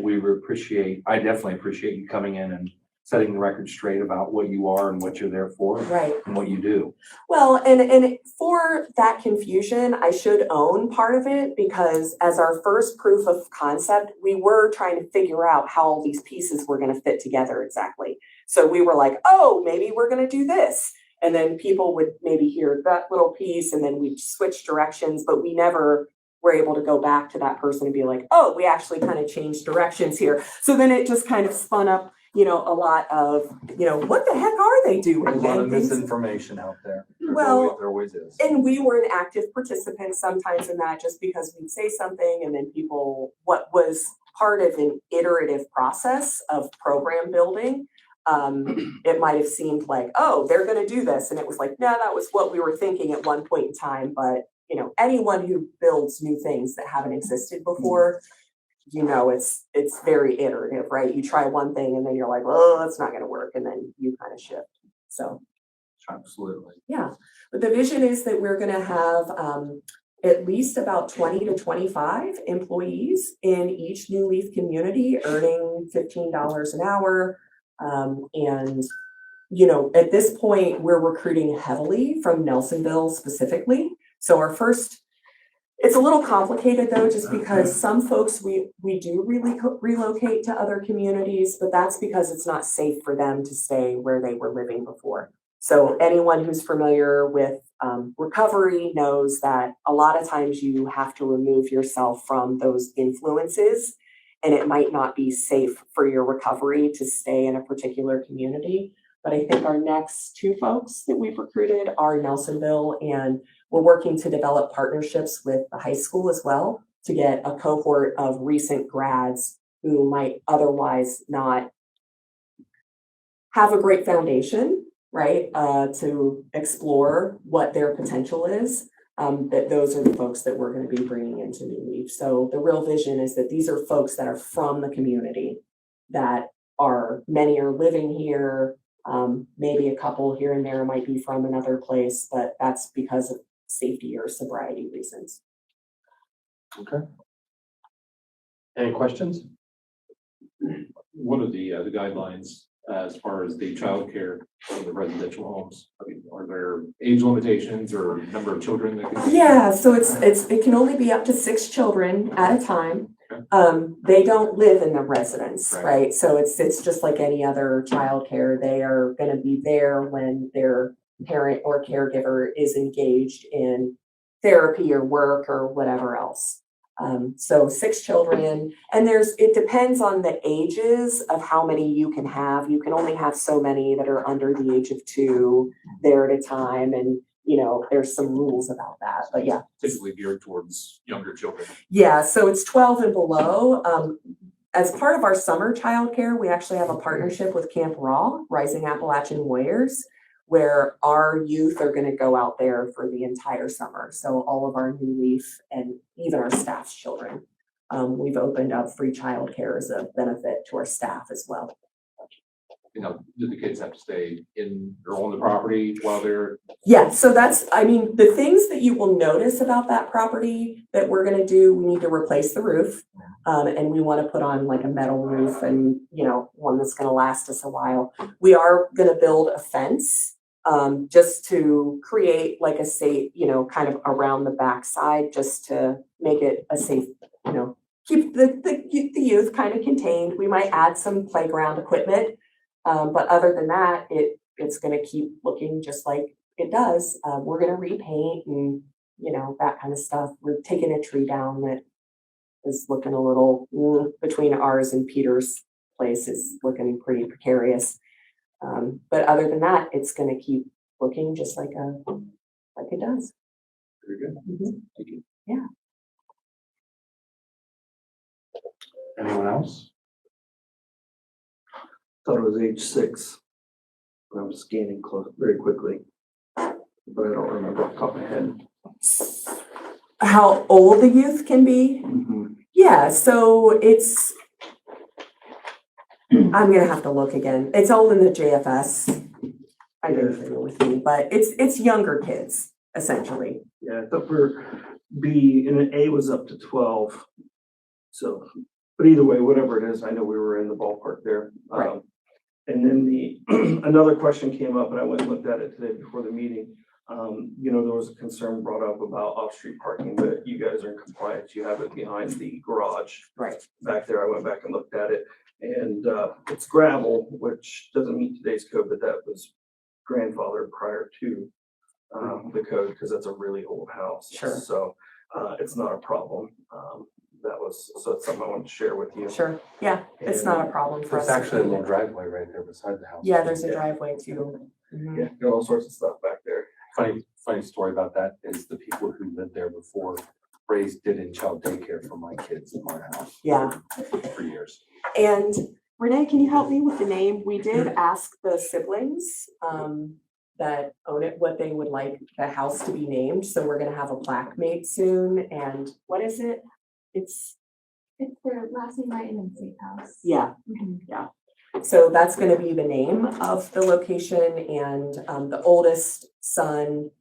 [SPEAKER 2] I definitely appreciate you coming in and setting the record straight about what you are and what you're there for,
[SPEAKER 10] right,
[SPEAKER 2] and what you do.
[SPEAKER 10] Well, and for that confusion, I should own part of it, because as our first proof of concept, we were trying to figure out how all these pieces were going to fit together exactly. So we were like, oh, maybe we're going to do this. And then people would maybe hear that little piece, and then we'd switch directions, but we never we're able to go back to that person and be like, oh, we actually kind of changed directions here. So then it just kind of spun up, a lot of, what the heck are they doing?
[SPEAKER 2] There's a lot of
[SPEAKER 10] And things-
[SPEAKER 2] misinformation out there.
[SPEAKER 10] Well,
[SPEAKER 2] There always is.
[SPEAKER 10] And we were an active participant sometimes in that, just because we'd say something and then people, what was part of an iterative process of program building, it might have seemed like, oh, they're going to do this. And it was like, no, that was what we were thinking at one point in time. But, anyone who builds new things that haven't existed before, it's very iterative, right? You try one thing and then you're like, oh, that's not going to work. And then you kind of shift. So.
[SPEAKER 2] Absolutely.
[SPEAKER 10] Yeah, but the vision is that we're going to have at least about 20 to 25 employees in each New Leaf community earning $15 an hour. And, at this point, we're recruiting heavily from Nelsonville specifically. So it's a little complicated though, just because some folks we do really relocate to other communities, but that's because it's not safe for them to stay where they were living before. So anyone who's familiar with recovery knows that a lot of times you have to remove yourself from those influences, and it might not be safe for your recovery to stay in a particular community. But I think our next two folks that we've recruited are Nelsonville, and we're working to develop partnerships with the high school as well to get a cohort of recent grads who might otherwise not have a great foundation, right, to explore what their potential is, that those are the folks that we're going to be bringing into New Leaf. So the real vision is that these are folks that are from the community, many are living here, maybe a couple here and there might be from another place, but that's because of safety or sobriety reasons.
[SPEAKER 2] Okay. Any questions?
[SPEAKER 11] What are the guidelines as far as the childcare in the residential homes? I mean, are there age limitations or number of children that can?
[SPEAKER 10] Yeah, so it can only be up to 6 children at a time. They don't live in the residence, right? So it's just like any other childcare. They are going to be there when their parent or caregiver is engaged in therapy or work or whatever else. So 6 children, and it depends on the ages of how many you can have. You can only have so many that are under the age of 2 there at a time. And, there's some rules about that, but yeah.
[SPEAKER 11] Typically geared towards younger children.
[SPEAKER 10] Yeah, so it's 12 and below. As part of our summer childcare, we actually have a partnership with Camp Raw, Rising Appalachian Warriors, where our youth are going to go out there for the entire summer. So all of our New Leaf and even our staff's children, we've opened up free childcare as a benefit to our staff as well.
[SPEAKER 11] Do the kids have to stay in or on the property while they're?
[SPEAKER 10] Yeah, so the things that you will notice about that property that we're going to do, we need to replace the roof. And we want to put on like a metal roof and, one that's going to last us a while. We are going to build a fence just to create like a safe, kind of around the backside, just to make it a safe, keep the youth kind of contained. We might add some playground equipment. But other than that, it's going to keep looking just like it does. We're going to repaint and, that kind of stuff. We're taking a tree down that is looking a little between ours and Peter's place is looking pretty precarious. But other than that, it's going to keep looking just like it does.
[SPEAKER 11] Very good.
[SPEAKER 10] Mm-hmm.
[SPEAKER 11] Thank you.
[SPEAKER 10] Yeah.
[SPEAKER 2] Anyone else?
[SPEAKER 7] Thought it was age 6. When I was scanning very quickly, but I don't remember off the top of my head.
[SPEAKER 10] How old the youth can be?
[SPEAKER 7] Mm-hmm.
[SPEAKER 10] Yeah, so I'm gonna have to look again. It's all in the JFS. I didn't bring it with me, but it's younger kids, essentially.
[SPEAKER 7] Yeah, I thought B and A was up to 12. So, but either way, whatever it is, I know we were in the ballpark there.
[SPEAKER 10] Right.
[SPEAKER 7] And then another question came up, and I went and looked at it today before the meeting. There was a concern brought up about off-street parking, but you guys are in compliance. You have it behind the garage.
[SPEAKER 10] Right.
[SPEAKER 7] Back there, I went back and looked at it, and it's gravel, which doesn't meet today's code, but that was grandfathered prior to the code because that's a really old house.
[SPEAKER 10] Sure.
[SPEAKER 7] So it's not a problem. So it's something I wanted to share with you.
[SPEAKER 10] Sure, yeah, it's not a problem for us.
[SPEAKER 2] There's actually a little driveway right there beside the house.
[SPEAKER 10] Yeah, there's a driveway too. Mhm.
[SPEAKER 7] Yeah, got all sorts of stuff back there.
[SPEAKER 2] Funny story about that is the people who lived there before raised in child daycare for my kids in my house.
[SPEAKER 10] Yeah.
[SPEAKER 2] For years.
[SPEAKER 10] And Renee, can you help me with the name? We did ask the siblings that own it what they would like the house to be named. So we're gonna have a plaque made soon. And what is it? It's
[SPEAKER 3] their last name right in the safe house.
[SPEAKER 10] yeah. So that's gonna be the name of the location, and the oldest son,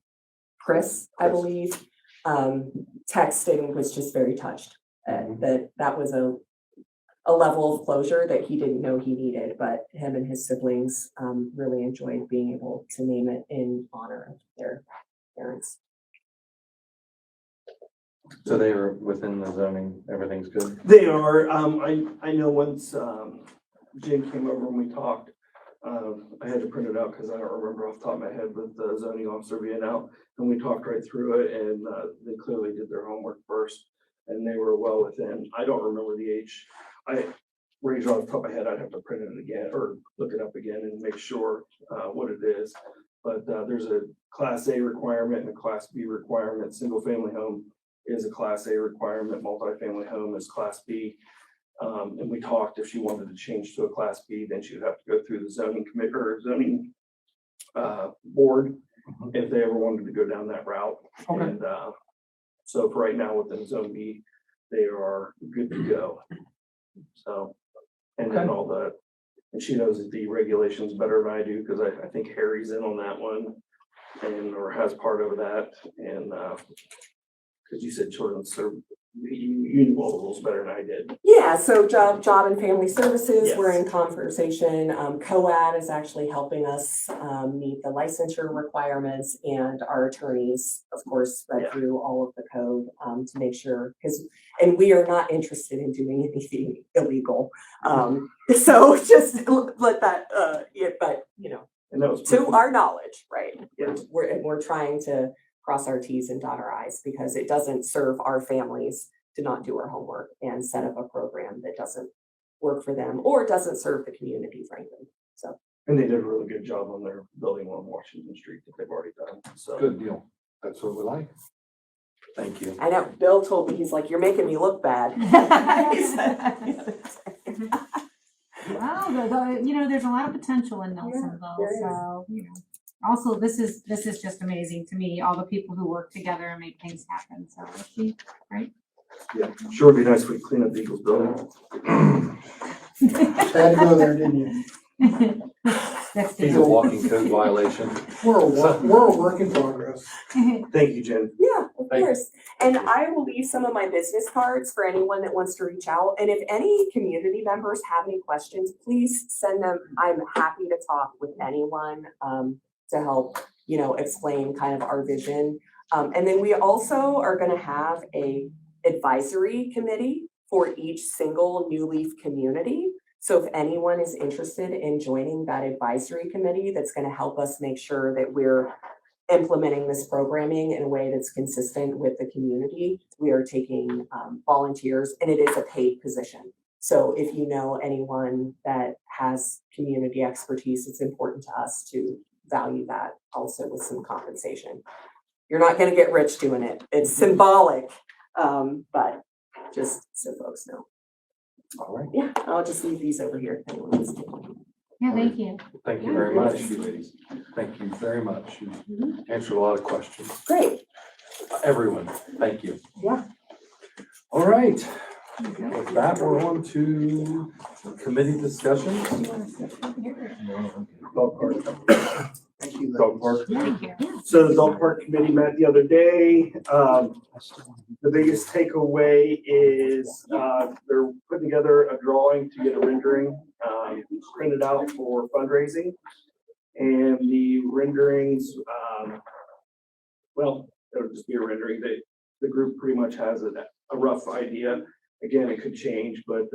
[SPEAKER 10] Chris, I believe, texted and was just very touched. That was a level of closure that he didn't know he needed, but him and his siblings really enjoyed being able to name it in honor of their parents.
[SPEAKER 2] So they are within the zoning, everything's good?
[SPEAKER 7] They are, I know once, Jim came over and we talked, I had to print it out because I don't remember off the top of my head with the zoning officer being out. And we talked right through it, and, they clearly did their homework first, and they were well within. I don't remember the age. Range off the top of my head, I'd have to print it again or look it up again and make sure, what it is. But, there's a Class A requirement and a Class B requirement. Single family home is a Class A requirement, multifamily home is Class B. And we talked, if she wanted to change to a Class B, then she would have to go through the zoning committee or zoning board if they ever wanted to go down that route.
[SPEAKER 2] Okay.
[SPEAKER 7] And so for right now within Zone B, they are good to go. So, and then all the, and she knows the regulations better than I do, because I think Harry's in on that one and, or has part of that. And because you said children's service, you knew all the rules better than I did.
[SPEAKER 10] Yeah, so job and family services,
[SPEAKER 7] Yes.
[SPEAKER 10] we're in conversation. COAD is actually helping us meet the licensure requirements, and our attorneys, of course, read
[SPEAKER 7] Yeah.
[SPEAKER 10] through all of the code to make sure, and we are not interested in doing anything illegal. So just let that, but
[SPEAKER 7] And that was
[SPEAKER 10] to
[SPEAKER 7] pretty-
[SPEAKER 10] our knowledge, right?
[SPEAKER 7] Yeah.
[SPEAKER 10] We're trying to cross our T's and dot our I's, because it doesn't serve our families to not do our homework and set up a program that doesn't work for them or doesn't serve the community, frankly. So,
[SPEAKER 7] And they did a really good job on their building on Washington Street that they've already done, so.
[SPEAKER 2] Good deal. That's what we like. Thank you.
[SPEAKER 10] I know Bill told me, he's like, "You're making me look bad."
[SPEAKER 9] Well, there's a lot of potential in Nelsonville,
[SPEAKER 10] there is.
[SPEAKER 9] so, also, this is just amazing to me, all the people who work together and make things happen, so, right?
[SPEAKER 7] Yeah, sure would be nice if we clean up Eagles building.
[SPEAKER 4] Had to go there, didn't you?
[SPEAKER 9] That's
[SPEAKER 2] He's a walking code violation.
[SPEAKER 4] We're a work in progress.
[SPEAKER 7] Thank you, Jen.
[SPEAKER 10] Yeah, of
[SPEAKER 2] Thank you.
[SPEAKER 10] course. And I will leave some of my business cards for anyone that wants to reach out. And if any community members have any questions, please send them. I'm happy to talk with anyone to help, explain kind of our vision. And then we also are going to have a advisory committee for each single New Leaf community. So if anyone is interested in joining that advisory committee, that's going to help us make sure that we're implementing this programming in a way that's consistent with the community, we are taking volunteers, and it is a paid position. So if you know anyone that has community expertise, it's important to us to value that also with some compensation. You're not going to get rich doing it. It's symbolic, but just so folks know.
[SPEAKER 2] All right.
[SPEAKER 10] Yeah, I'll just leave these over here if anyone wants to.
[SPEAKER 9] Yeah, thank you.
[SPEAKER 2] Thank you very much, you ladies. Thank you very much. You answered a lot of questions.
[SPEAKER 10] Great.
[SPEAKER 2] Everyone, thank you.
[SPEAKER 10] Yeah.
[SPEAKER 2] All right. With that, we're on to committee discussions.
[SPEAKER 7] Dog park.
[SPEAKER 4] Thank you.
[SPEAKER 7] Dog park.
[SPEAKER 9] Thank you.
[SPEAKER 7] So the dog park committee met the other day. The biggest takeaway is they're putting together a drawing to get a rendering printed out for fundraising. And the renderings, well, it'll just be a rendering. The group pretty much has a rough idea. Again, it could change, but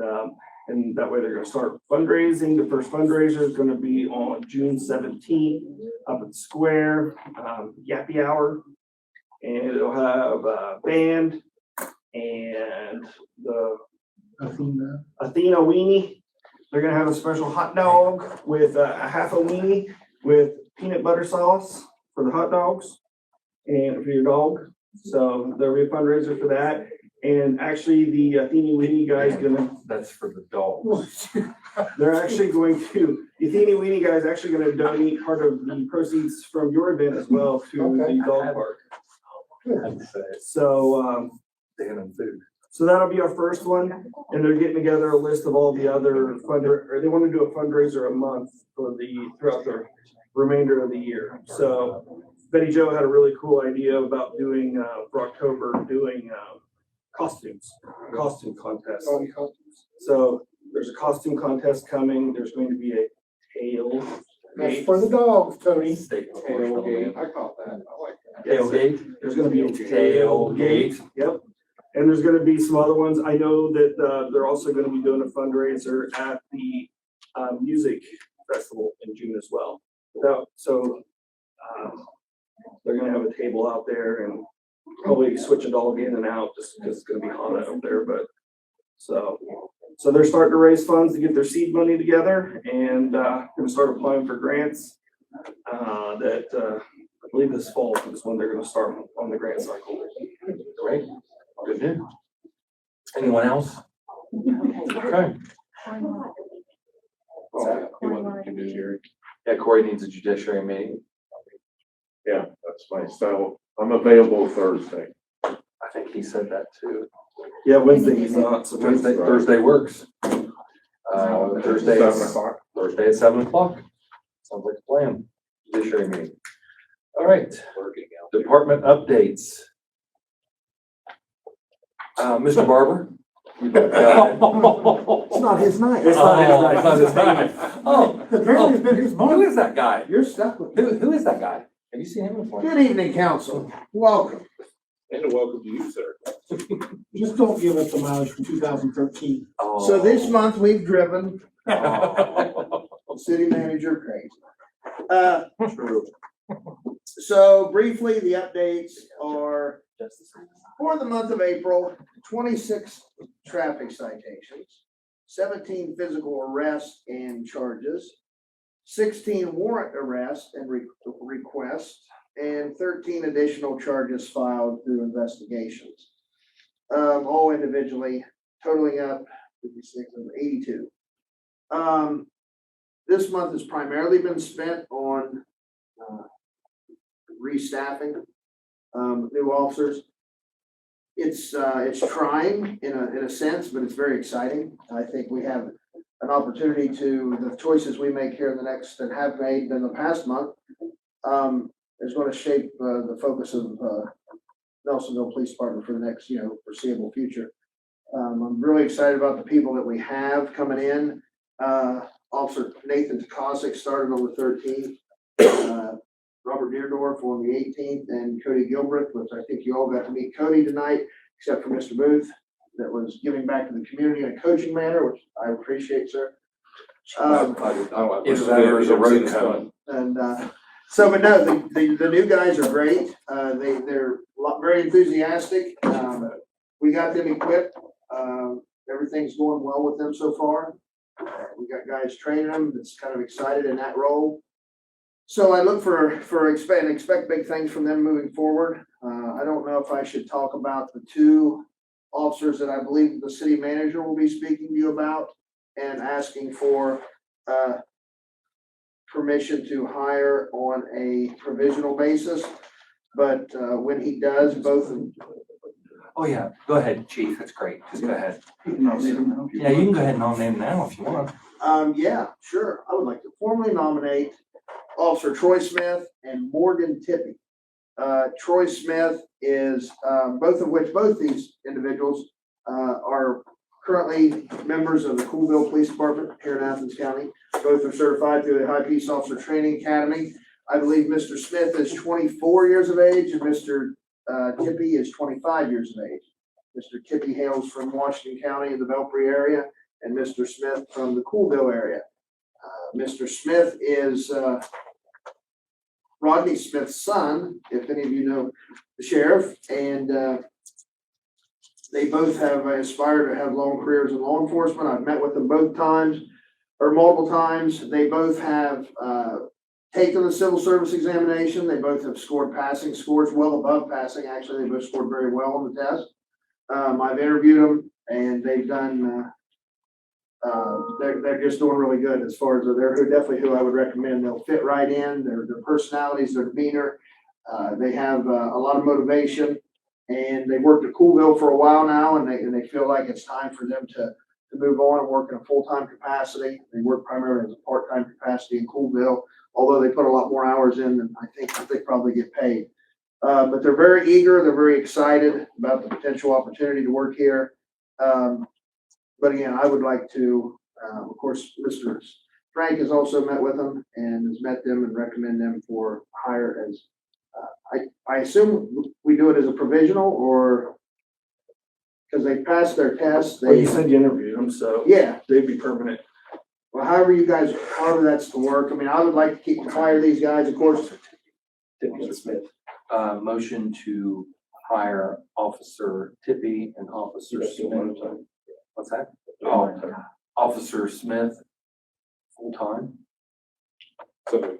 [SPEAKER 7] and that way they're gonna start fundraising. The first fundraiser is gonna be on June 17th up at the square, Yappy Hour. and it'll have a band and the Athena weenie. They're gonna have a special hot dog with a half a weenie with peanut butter sauce for the hot dogs and for your dog. So there'll be a fundraiser for that. And actually, the Athena weenie guy's gonna,
[SPEAKER 2] That's for the dogs.
[SPEAKER 7] they're actually going to, the Athena weenie guy's actually gonna donate part of the proceeds from your event as well to the dog park.
[SPEAKER 2] I'd say
[SPEAKER 7] So,
[SPEAKER 2] Dan and food.
[SPEAKER 7] so that'll be our first one, and they're getting together a list of all the other or they want to do a fundraiser a month throughout the remainder of the year. So Betty Jo had a really cool idea about doing, for October, doing, costume contest. So there's a costume contest coming. There's going to be a tail.
[SPEAKER 4] That's for the dogs, Tony.
[SPEAKER 2] Tailgate.
[SPEAKER 11] I caught that. I like that.
[SPEAKER 2] Tailgate.
[SPEAKER 7] There's gonna be a tailgate. Yep. And there's gonna be some other ones. I know that, they're also gonna be doing a fundraiser at the, music festival in June as well. So, they're gonna have a table out there and probably switch a dog in and out just because it's gonna be hot out there, but so they're starting to raise funds to get their seed money together and, gonna start applying for grants. I believe this fall is when they're gonna start on the grant cycle.
[SPEAKER 2] Great. Good news. Anyone else? Okay.
[SPEAKER 11] Oh, you want to do this here?
[SPEAKER 2] Yeah, Corey needs a judiciary meeting.
[SPEAKER 12] Yeah, that's my style. I'm available Thursday.
[SPEAKER 2] I think he said that too.
[SPEAKER 7] Yeah, Wednesday he's not, so
[SPEAKER 2] Thursday works. Thursday at 7:00. Sounds like a plan. Judiciary meeting. All right, department updates. Mr. Barber?
[SPEAKER 4] It's not his night.
[SPEAKER 2] It's not his night. Oh,
[SPEAKER 4] Apparently it's been his
[SPEAKER 2] who
[SPEAKER 4] month.
[SPEAKER 2] is that guy?
[SPEAKER 4] You're stuck with
[SPEAKER 2] Who is that guy? Have you seen him before?
[SPEAKER 4] Good evening, council. Welcome.
[SPEAKER 12] And welcome to you, sir.
[SPEAKER 4] Just don't give us the mileage from 2013.
[SPEAKER 2] Oh.
[SPEAKER 13] So this month we've driven
[SPEAKER 2] Oh.
[SPEAKER 13] city manager crazy.
[SPEAKER 2] True.
[SPEAKER 13] So briefly, the updates are for the month of April, 26 traffic citations, 17 physical arrests and charges, 16 warrant arrests and requests, and 13 additional charges filed through investigations. All individually totaling up 56 and 82. This month has primarily been spent on restaffing new officers. It's trying in a sense, but it's very exciting. I think we have an opportunity to, the choices we make here in the next and have made in the past month is going to shape the focus of Nelsonville Police Department for the next, foreseeable future. I'm really excited about the people that we have coming in. Officer Nathan Takazik started on the 13th. Robert Deerdorf on the 18th, and Cody Gilbreth, which I think you all got to meet Cody tonight, except for Mr. Booth, that was giving back to the community in a coaching manner, which I appreciate, sir.
[SPEAKER 2] Is there a road coming?
[SPEAKER 13] And but no, the new guys are great. They're very enthusiastic. We got them equipped. Everything's going well with them so far. We got guys training them that's kind of excited in that role. So I look expect big things from them moving forward. I don't know if I should talk about the two officers that I believe the city manager will be speaking to you about and asking for permission to hire on a provisional basis. But when he does, both of them.
[SPEAKER 2] Oh, yeah. Go ahead, chief. That's great. Just go ahead. Yeah, you can go ahead and nominate him now if you want.
[SPEAKER 13] Yeah, sure. I would like to formally nominate Officer Troy Smith and Morgan Tippey. Troy Smith is, both these individuals are currently members of the Coolville Police Department here in Athens County. Both are certified through the High Peace Officer Training Academy. I believe Mr. Smith is 24 years of age and Mr. Tippey is 25 years of age. Mr. Tippey hails from Washington County in the Belpre area and Mr. Smith from the Coolville area. Mr. Smith is Rodney Smith's son, if any of you know the sheriff, and they both have aspired to have long careers in law enforcement. I've met with them both times, or multiple times. They both have taken the civil service examination. They both have scored passing scores, well above passing. Actually, they both scored very well on the test. I've interviewed them, and they've done. They're just doing really good as far as they're definitely who I would recommend. They'll fit right in. Their personalities, their demeanor. They have a lot of motivation, and they worked at Coolville for a while now, and they feel like it's time for them to move on and work in a full-time capacity. They work primarily as a part-time capacity in Coolville, although they put a lot more hours in than I think they probably get paid. But they're very eager. They're very excited about the potential opportunity to work here. But again, I would like to, of course, Mr. Frank has also met with them and has met them and recommend them for hire as, I assume we do it as a provisional or because they passed their test.
[SPEAKER 7] Well, you said you interviewed them, so
[SPEAKER 13] Yeah,
[SPEAKER 7] they'd be permanent.
[SPEAKER 13] well, however that's to work. I mean, I would like to hire these guys, of course.
[SPEAKER 7] Tippey Smith.
[SPEAKER 2] Motion to hire Officer Tippey and Officer Smith. What's that? Oh, Officer Smith, full-time,
[SPEAKER 11] So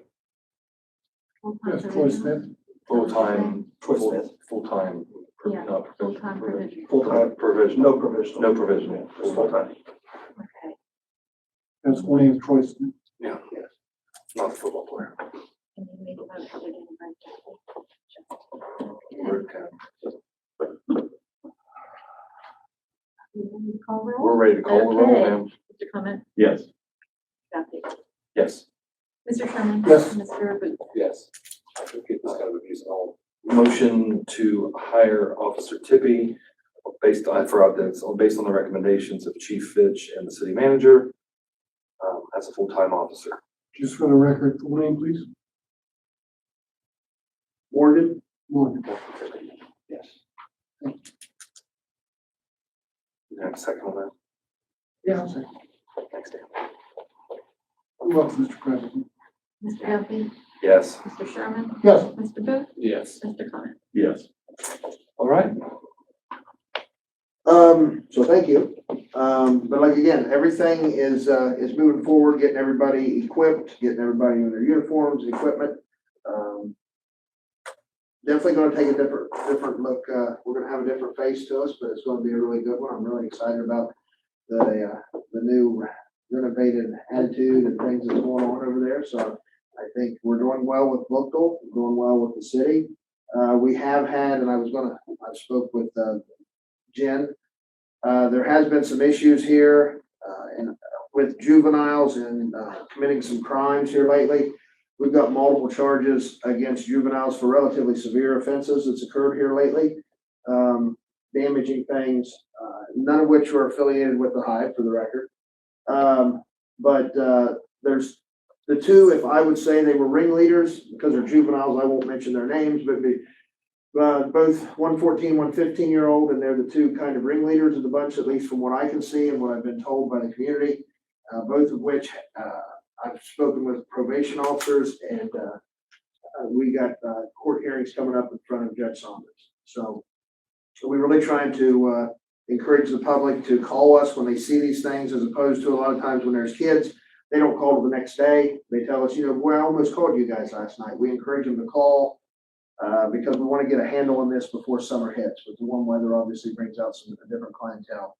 [SPEAKER 4] Yes, Troy Smith.
[SPEAKER 2] full-time,
[SPEAKER 7] Troy Smith.
[SPEAKER 2] full-time,
[SPEAKER 3] Yeah,
[SPEAKER 2] not
[SPEAKER 3] full-time provision.
[SPEAKER 7] Full-time,
[SPEAKER 2] provisional,
[SPEAKER 7] no provisional.
[SPEAKER 2] no provisional,
[SPEAKER 7] Just full-time.
[SPEAKER 3] Okay.
[SPEAKER 4] That's full name, Troy Smith.
[SPEAKER 2] yeah, not a football player.
[SPEAKER 3] And you made a motion to do the
[SPEAKER 2] We're kind of-
[SPEAKER 3] call roll?
[SPEAKER 2] We're ready to call the roll,
[SPEAKER 3] Okay.
[SPEAKER 2] ma'am.
[SPEAKER 3] Mr. Clement,
[SPEAKER 11] yes.
[SPEAKER 3] Duffy,
[SPEAKER 2] Yes.
[SPEAKER 3] Mr. Sherman.
[SPEAKER 4] Yes.
[SPEAKER 3] Mr. Booth.
[SPEAKER 11] Yes. I think it's kind of a piece of all.
[SPEAKER 2] Motion to hire Officer Tippey based on the recommendations of Chief Fitch and the city manager, as a full-time officer.
[SPEAKER 4] Just for the record, full name, please.
[SPEAKER 13] Morgan,
[SPEAKER 4] Morgan.
[SPEAKER 2] Yes. You have a second on that?
[SPEAKER 4] Yeah, I'll say.
[SPEAKER 2] Thanks, Dan.
[SPEAKER 4] You're welcome, Mr. President.
[SPEAKER 3] Mr. Duffy,
[SPEAKER 2] Yes.
[SPEAKER 3] Mr. Sherman,
[SPEAKER 4] Yes.
[SPEAKER 3] Mr. Booth,
[SPEAKER 11] Yes.
[SPEAKER 3] Mr. Clement.
[SPEAKER 11] Yes.
[SPEAKER 2] All right.
[SPEAKER 13] so thank you. But like again, everything is moving forward, getting everybody equipped, getting everybody in their uniforms, and equipment. Definitely gonna take a different look. We're gonna have a different face to us, but it's gonna be a really good one. I'm really excited about the new renovated attitude and things that's going on over there. So I think we're doing well with local, doing well with the city. We have had, and I spoke with Jen. There has been some issues here with juveniles and committing some crimes here lately. We've got multiple charges against juveniles for relatively severe offenses that's occurred here lately. Damaging things, none of which were affiliated with the Hive, for the record. But there's the two, if I would say they were ringleaders, because they're juveniles, I won't mention their names, but both 114, 115-year-old, and they're the two kind of ringleaders of the bunch, at least from what I can see and what I've been told by the community, both of which I've spoken with probation officers, and we got court hearings coming up in front of Judge Saunders. So we're really trying to encourage the public to call us when they see these things, as opposed to a lot of times when there's kids, they don't call the next day. They tell us, boy, I almost called you guys last night. We encourage them to call because we want to get a handle on this before summer hits. But the warm weather obviously brings out a different clientele.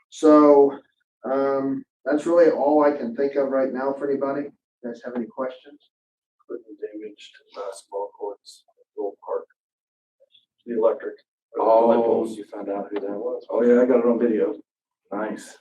[SPEAKER 13] So that's really all I can think of right now for anybody. You guys have any questions?
[SPEAKER 2] Damaged basketball courts, Gold Park.
[SPEAKER 7] The electric.
[SPEAKER 2] Oh, you found out who that was?
[SPEAKER 7] Oh, yeah, I got it on video.
[SPEAKER 2] Nice.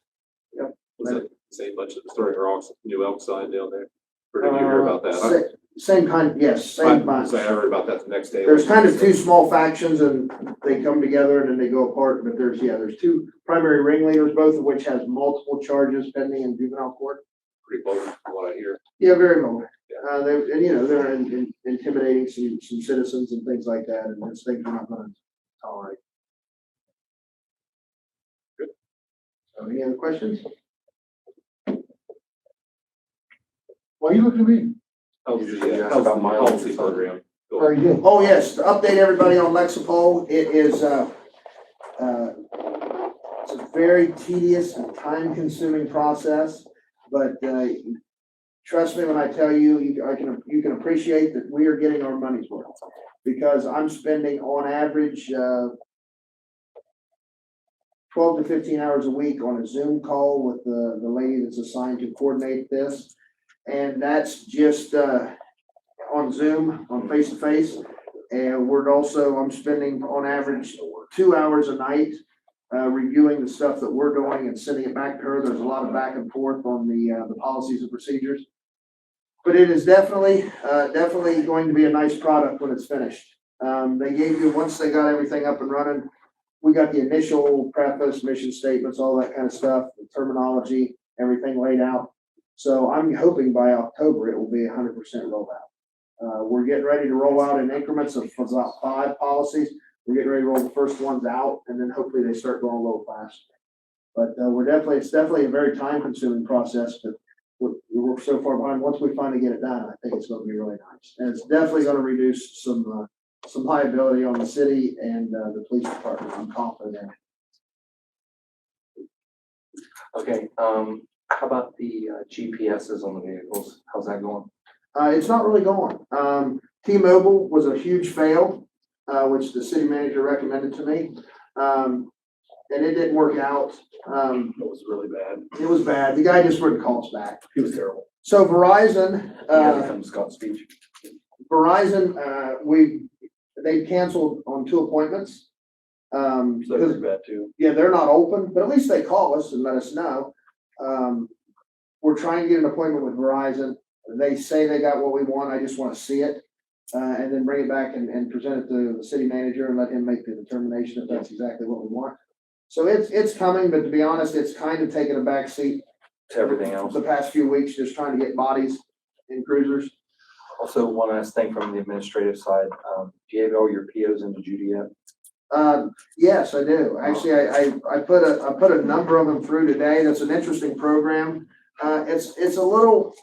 [SPEAKER 11] Was it the same bunch of throwing rocks at New Elkside down there? Or did you hear about that?
[SPEAKER 13] Same kind, yes, same bunch.
[SPEAKER 11] I heard about that the next day.
[SPEAKER 13] There's kind of two small factions and they come together and then they go apart, but there's two primary ringleaders, both of which has multiple charges pending in juvenile court.
[SPEAKER 11] Pretty close from what I hear.
[SPEAKER 13] Yeah, very much. They're intimidating some citizens and things like that, and there's things we're not gonna tolerate.
[SPEAKER 11] Good.
[SPEAKER 13] So any other questions?
[SPEAKER 4] Why are you looking at me?
[SPEAKER 11] Oh, yeah, about my policy program.
[SPEAKER 4] How are you doing?
[SPEAKER 13] Oh, yes, to update everybody on Lexapol, it is, it's a very tedious and time-consuming process, but, trust me when I tell you, you can appreciate that we are getting our money's worth. Because I'm spending on average, 12 to 15 hours a week on a Zoom call with the lady that's assigned to coordinate this. And that's just, on Zoom, on face-to-face. And I'm spending on average 2 hours a night reviewing the stuff that we're doing and sending it back to her. There's a lot of back and forth on the policies and procedures. But it is definitely going to be a nice product when it's finished. Once they got everything up and running, we got the initial preface, mission statements, all that kind of stuff, the terminology, everything laid out. So I'm hoping by October it will be 100% rolled out. We're getting ready to roll out in increments of about 5 policies. We're getting ready to roll the first ones out, and then hopefully they start going a little faster. But it's definitely a very time-consuming process, but we're so far behind. Once we finally get it done, I think it's going to be really nice. And it's definitely going to reduce some liability on the city and the police department. I'm confident in it.
[SPEAKER 2] Okay, how about the GPSs on the vehicles? How's that going?
[SPEAKER 13] It's not really going. T-Mobile was a huge fail, which the city manager recommended to me. And it didn't work out.
[SPEAKER 11] It was really bad.
[SPEAKER 13] It was bad. The guy just wouldn't call us back.
[SPEAKER 11] He was terrible.
[SPEAKER 13] So Verizon,
[SPEAKER 2] Comes Scott speech.
[SPEAKER 13] they canceled on 2 appointments.
[SPEAKER 11] So
[SPEAKER 13] Because
[SPEAKER 11] bad too.
[SPEAKER 13] yeah, they're not open, but at least they call us and let us know. We're trying to get an appointment with Verizon. They say they got what we want. I just want to see it. And then bring it back and present it to the city manager and let him make the determination if that's exactly what we want. So it's coming, but to be honest, it's kind of taken a back seat
[SPEAKER 2] To everything else.
[SPEAKER 13] the past few weeks, just trying to get bodies in cruisers.
[SPEAKER 2] Also, one last thing from the administrative side, do you have all your POs into Judy yet?
[SPEAKER 13] Yes, I do. Actually, I put a number of them through today. That's an interesting program. It's a little.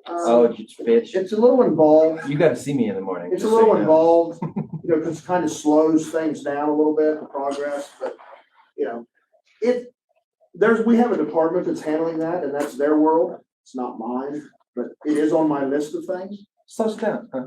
[SPEAKER 14] Bitch.
[SPEAKER 13] It's a little involved.
[SPEAKER 14] You gotta see me in the morning.
[SPEAKER 13] It's a
[SPEAKER 14] just so
[SPEAKER 13] little
[SPEAKER 14] you know.
[SPEAKER 13] involved, because it kind of slows things down a little bit, the progress, but, we have a department that's handling that, and that's their world. It's not mine, but it is on my list of things.
[SPEAKER 14] Slows down, huh?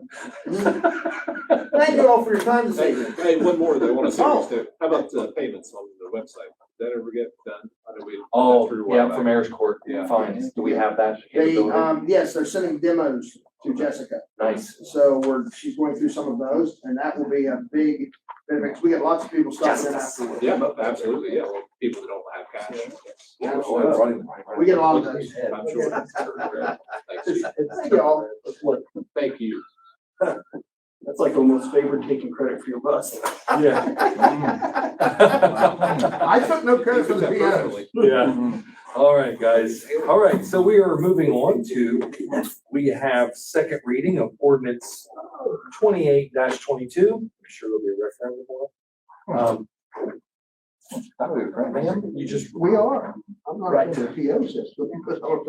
[SPEAKER 13] Thank you all for your time this evening.
[SPEAKER 11] Hey, one more that I want to say
[SPEAKER 13] Oh.
[SPEAKER 11] too. How about payments on the website? Did that ever get done? I know we.
[SPEAKER 2] Oh,
[SPEAKER 11] through a while
[SPEAKER 2] yeah,
[SPEAKER 11] back.
[SPEAKER 2] for mayor's court
[SPEAKER 11] Yeah.
[SPEAKER 2] fines. Do we have that
[SPEAKER 13] They,
[SPEAKER 2] capability?
[SPEAKER 13] yes, they're sending demos to Jessica.
[SPEAKER 2] Nice.
[SPEAKER 13] So she's going through some of those, and that will be a big, we get lots of people stopping in afterwards.
[SPEAKER 11] Yeah, absolutely. Yeah, well, people that don't have cash.
[SPEAKER 13] Yeah,
[SPEAKER 2] Oh,
[SPEAKER 13] we get a lot of those.
[SPEAKER 11] I'm sure. Thanks.
[SPEAKER 13] Thank you all.
[SPEAKER 11] Thank you.
[SPEAKER 7] That's like almost favored taking credit for your bus.
[SPEAKER 2] Yeah.
[SPEAKER 13] I took no credit for the POs.
[SPEAKER 11] Personally.
[SPEAKER 2] Yeah. All right, guys. All right, so we are moving on to, we have second reading of ordinance 28-22. I'm sure there'll be a referendum for it. Ma'am, you just.
[SPEAKER 13] We are. I'm not right to the PO system.
[SPEAKER 2] Oh,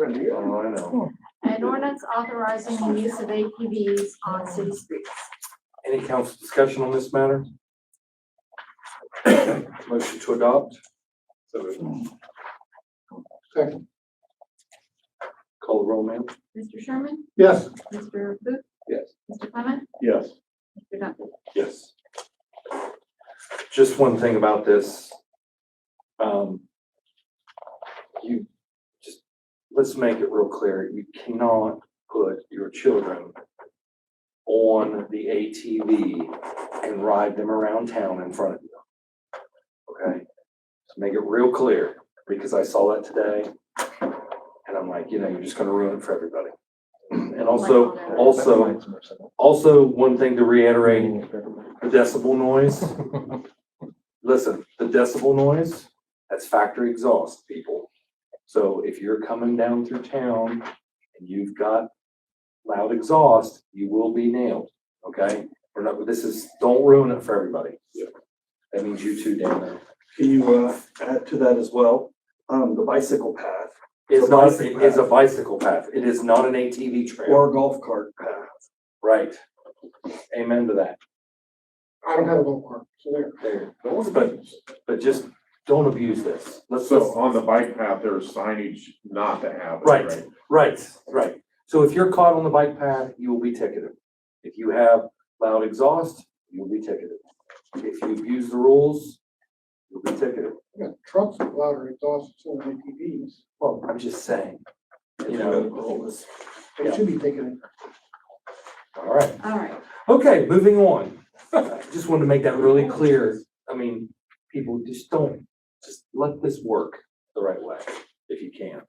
[SPEAKER 2] I know.
[SPEAKER 3] An ordinance authorizing the use of APBs on city streets.
[SPEAKER 2] Any council discussion on this matter? Motion to adopt?
[SPEAKER 4] Second.
[SPEAKER 2] Call the roll, ma'am.
[SPEAKER 3] Mr. Sherman?
[SPEAKER 4] Yes.
[SPEAKER 3] Mr. Booth?
[SPEAKER 11] Yes.
[SPEAKER 3] Mr. Clement?
[SPEAKER 11] Yes.
[SPEAKER 3] Mr. Duffy?
[SPEAKER 2] Yes. Just one thing about this. Let's make it real clear. You cannot put your children on the ATV and ride them around town in front of you. Okay? So make it real clear, because I saw that today and I'm like, you're just gonna ruin it for everybody. And also, one thing to reiterate, the decibel noise. Listen, the decibel noise, that's factory exhaust, people. So if you're coming down through town and you've got loud exhaust, you will be nailed, okay? Don't ruin it for everybody. That means you too, down there.
[SPEAKER 7] Can you add to that as well? The bicycle path,
[SPEAKER 2] is not, is a bicycle path. It is not an ATV trail.
[SPEAKER 7] Or a golf cart path.
[SPEAKER 2] Right. Amen to that.
[SPEAKER 4] I don't have a golf cart, so there.
[SPEAKER 2] But just don't abuse this.
[SPEAKER 12] So on the bike path, there's signage not to have it,
[SPEAKER 2] Right, right. So if you're caught on the bike path, you will be ticketed. If you have loud exhaust, you'll be ticketed. If you abuse the rules, you'll be ticketed.
[SPEAKER 4] I got trucks with louder exhaust than ATVs.
[SPEAKER 2] Well, I'm just saying, you know.
[SPEAKER 4] They should be taken.
[SPEAKER 2] All right.
[SPEAKER 3] All right.
[SPEAKER 2] Okay, moving on. Just wanted to make that really clear. I mean, people just let this work the right way, if you can.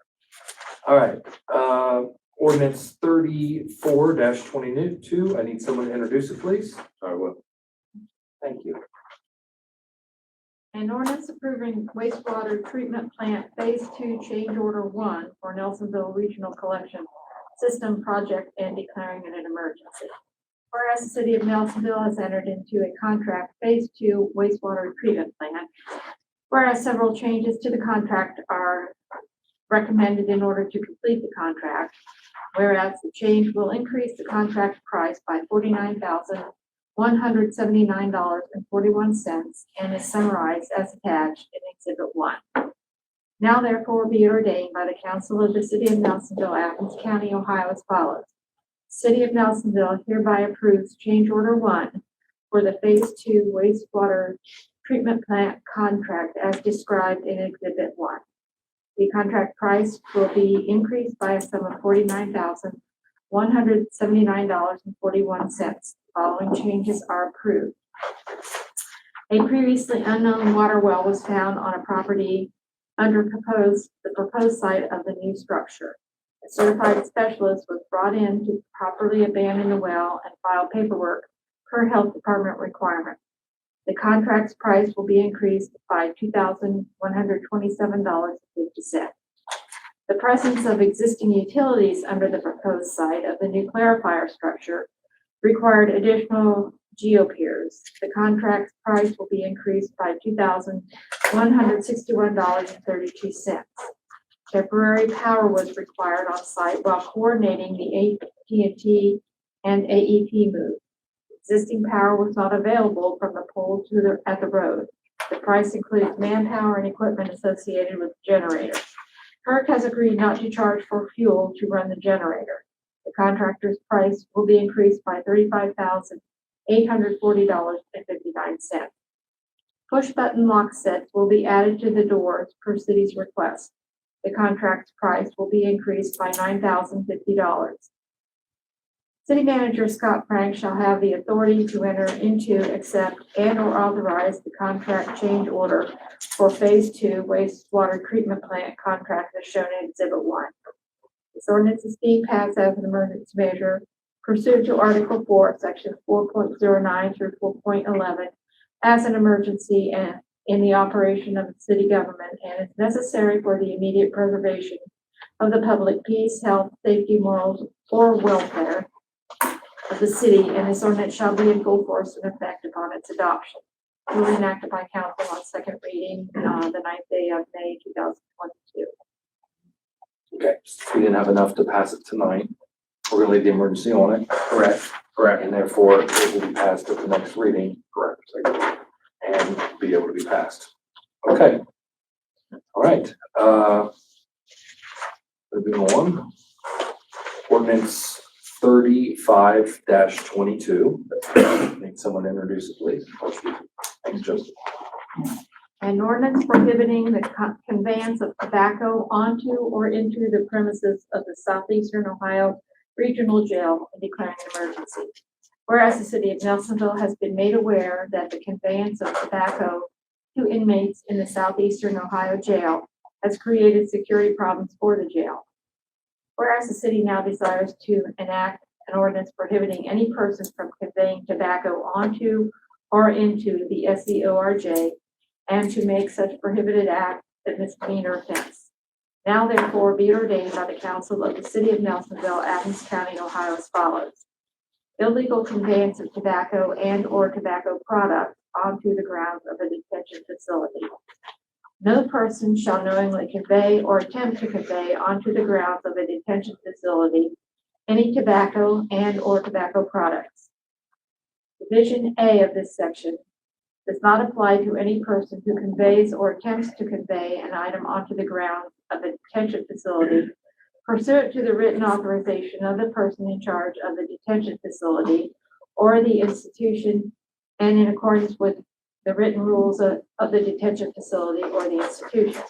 [SPEAKER 2] All right, ordinance 34-22. I need someone to introduce it, please.
[SPEAKER 12] I will.
[SPEAKER 2] Thank you.
[SPEAKER 3] An ordinance approving wastewater treatment plant Phase 2 Change Order 1 for Nelsonville Regional Collection System Project and declaring it an emergency. Whereas the city of Nelsonville has entered into a contract Phase 2 wastewater treatment plant, whereas several changes to the contract are recommended in order to complete the contract, whereas the change will increase the contract price by $49,179.41 and is summarized as attached in Exhibit 1. Now therefore be it ordained by the Council of the City of Nelsonville, Athens County, Ohio as follows. City of Nelsonville hereby approves Change Order 1 for the Phase 2 wastewater treatment plant contract as described in Exhibit 1. The contract price will be increased by a sum of $49,179.41. The following changes are approved. A previously unknown water well was found on a property under the proposed site of the new structure. A certified specialist was brought in to properly abandon the well and file paperwork per health department requirement. The contract's price will be increased by $2,127.50. The presence of existing utilities under the proposed site of the new clarifier structure required additional geopiers. The contract's price will be increased by $2,161.32. Temporary power was required on site while coordinating the AT&T and AEP move. Existing power was not available from the pole at the road. The price includes manpower and equipment associated with the generator. PERC has agreed not to charge for fuel to run the generator. The contractor's price will be increased by $35,840.59. Push-button lock sets will be added to the doors per city's request. The contract's price will be increased by $9,050. City Manager Scott Frank shall have the authority to enter into, accept, and/or authorize the contract change order for Phase 2 wastewater treatment plant contract as shown in Exhibit 1. This ordinance is being passed as an emergency measure pursuant to Article 4, Section 4.09 through 4.11 as an emergency and in the operation of the city government and is necessary for the immediate preservation of the public peace, health, safety, morals, or welfare of the city, and this ordinance shall be in full force and effect upon its adoption. Duly enacted by council on second reading, the 9th day of May, 2022.
[SPEAKER 2] Okay, since we didn't have enough to pass it tonight, we're gonna leave the emergency on it. Correct. And therefore, it will be passed at the next reading. Correct. And be able to be passed. Okay. All right. Moving on. Ordinance 35-22. Need someone to introduce it, please. Thanks, Joseph.
[SPEAKER 3] An ordinance prohibiting the conveyance of tobacco onto or into the premises of the Southeastern Ohio Regional Jail and declaring an emergency. Whereas the city of Nelsonville has been made aware that the conveyance of tobacco to inmates in the Southeastern Ohio Jail has created security problems for the jail. Whereas the city now desires to enact an ordinance prohibiting any person from conveying tobacco onto or into the SEORJ and to make such prohibited act a misdemeanor offense. Now therefore be it ordained by the council of the city of Nelsonville, Athens County, Ohio as follows. Illegal conveyance of tobacco and/or tobacco products onto the grounds of a detention facility. No person shall knowingly convey or attempt to convey onto the grounds of a detention facility any tobacco and or tobacco products. Division A of this section does not apply to any person who conveys or attempts to convey an item onto the grounds of a detention facility pursuant to the written authorization of the person in charge of the detention facility or the institution and in accordance with the written rules of the detention facility or the institution.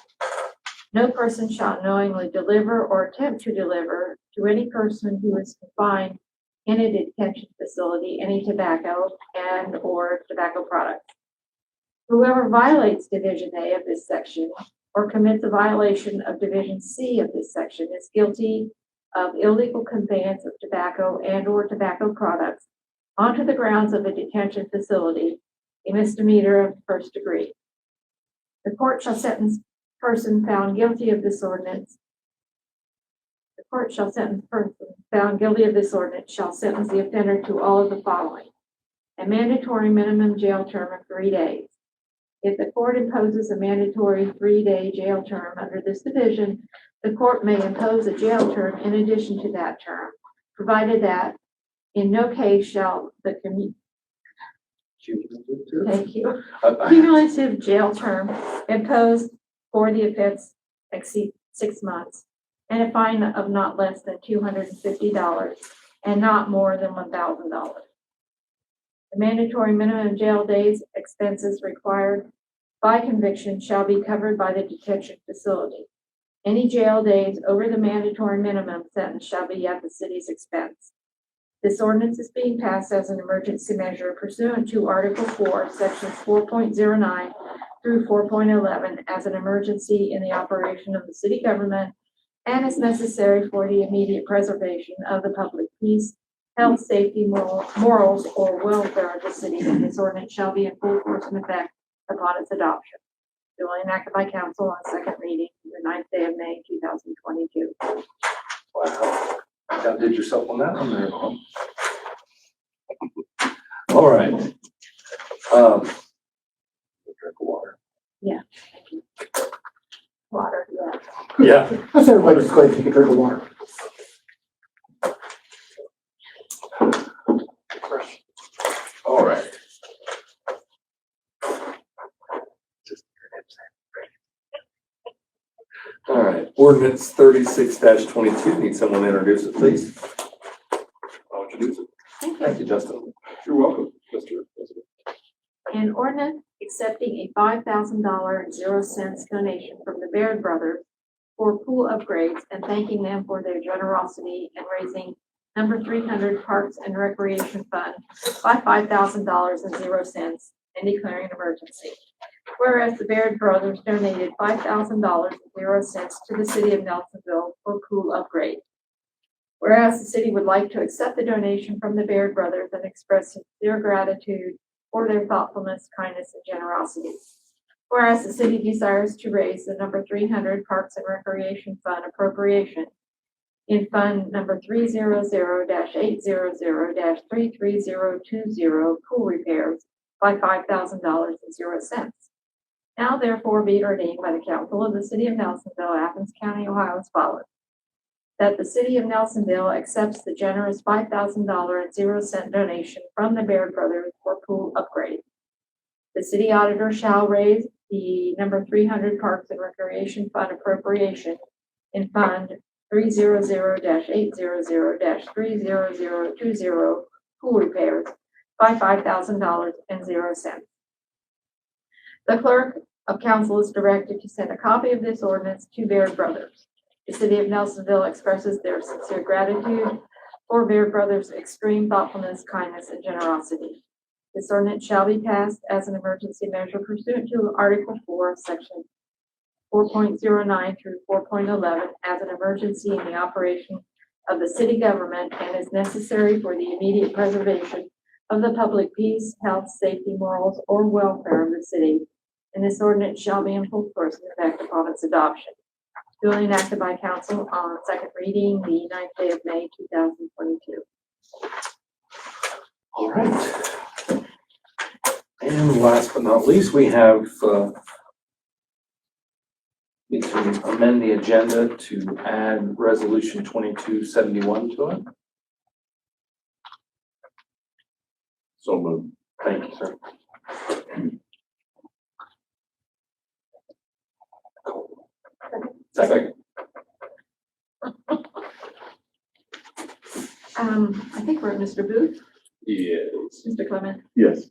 [SPEAKER 3] No person shall knowingly deliver or attempt to deliver to any person who is confined in a detention facility any tobacco and or tobacco products. Whoever violates Division A of this section or commits a violation of Division C of this section is guilty of illegal conveyance of tobacco and or tobacco products onto the grounds of a detention facility, a misdemeanor of the first degree. The court shall sentence person found guilty of this ordinance. The court shall sentence person found guilty of this ordinance shall sentence the offender to all of the following: a mandatory minimum jail term of 3 days. If the court imposes a mandatory 3-day jail term under this division, the court may impose a jail term in addition to that term, provided that in no case shall the cumulative jail term imposed for the offense exceed 6 months, and a fine of not less than $250 and not more than $1,000. The mandatory minimum jail days expenses required by conviction shall be covered by the detention facility. Any jail days over the mandatory minimum sentence shall be at the city's expense. This ordinance is being passed as an emergency measure pursuant to Article 4, Sections 4.09 through 4.11 as an emergency in the operation of the city government and is necessary for the immediate preservation of the public peace, health, safety, morals, or welfare of the city, and this ordinance shall be in full force and effect upon its adoption. Duly enacted by council on second reading, the 9th day of May, 2022.
[SPEAKER 2] Wow. You outdid yourself on that one there. All right. Drink of water.
[SPEAKER 3] Yeah. Water, yeah.
[SPEAKER 2] Yeah.
[SPEAKER 4] I said everybody just go ahead and take a drink of water.
[SPEAKER 2] All right. All right, ordinance 36-22, need someone to introduce it, please?
[SPEAKER 11] I'll introduce it.
[SPEAKER 2] Thank you, Justin.
[SPEAKER 11] You're welcome, Mr. President.
[SPEAKER 3] An ordinance accepting a $5,000.00 donation from the Baird brothers for pool upgrades and thanking them for their generosity and raising number 300 Parks and Recreation Fund by $5,000.00 and declaring an emergency. Whereas the Baird brothers donated $5,000.00 to the city of Nelsonville for pool upgrade. Whereas the city would like to accept the donation from the Baird brothers and express sincere gratitude for their thoughtfulness, kindness, and generosity. Whereas the city desires to raise the number 300 Parks and Recreation Fund appropriation in Fund number 300-800-33020 pool repairs by $5,000.00. Now therefore be ordained by the council of the city of Nelsonville, Athens County, Ohio as follows. That the city of Nelsonville accepts the generous $5,000.00 donation from the Baird brothers for pool upgrade. The city auditor shall raise the number 300 Parks and Recreation Fund appropriation in Fund 300-800-30020 pool repairs by $5,000.00. The clerk of council is directed to send a copy of this ordinance to Baird brothers. The city of Nelsonville expresses their sincere gratitude for Baird brothers' extreme thoughtfulness, kindness, and generosity. This ordinance shall be passed as an emergency measure pursuant to Article 4, Section 4.09 through 4.11 as an emergency in the operation of the city government and is necessary for the immediate preservation of the public peace, health, safety, morals, or welfare of the city. And this ordinance shall be in full force and effect upon its adoption. Duly enacted by council on second reading, the 9th day of May, 2022.
[SPEAKER 2] All right. And last but not least, we have amend the agenda to add resolution 2271 to it.
[SPEAKER 12] So moved.
[SPEAKER 2] Thank you, sir. Second.
[SPEAKER 3] I think we're at Mr. Booth,
[SPEAKER 2] Yes.
[SPEAKER 3] Mr. Clement,
[SPEAKER 12] Yes.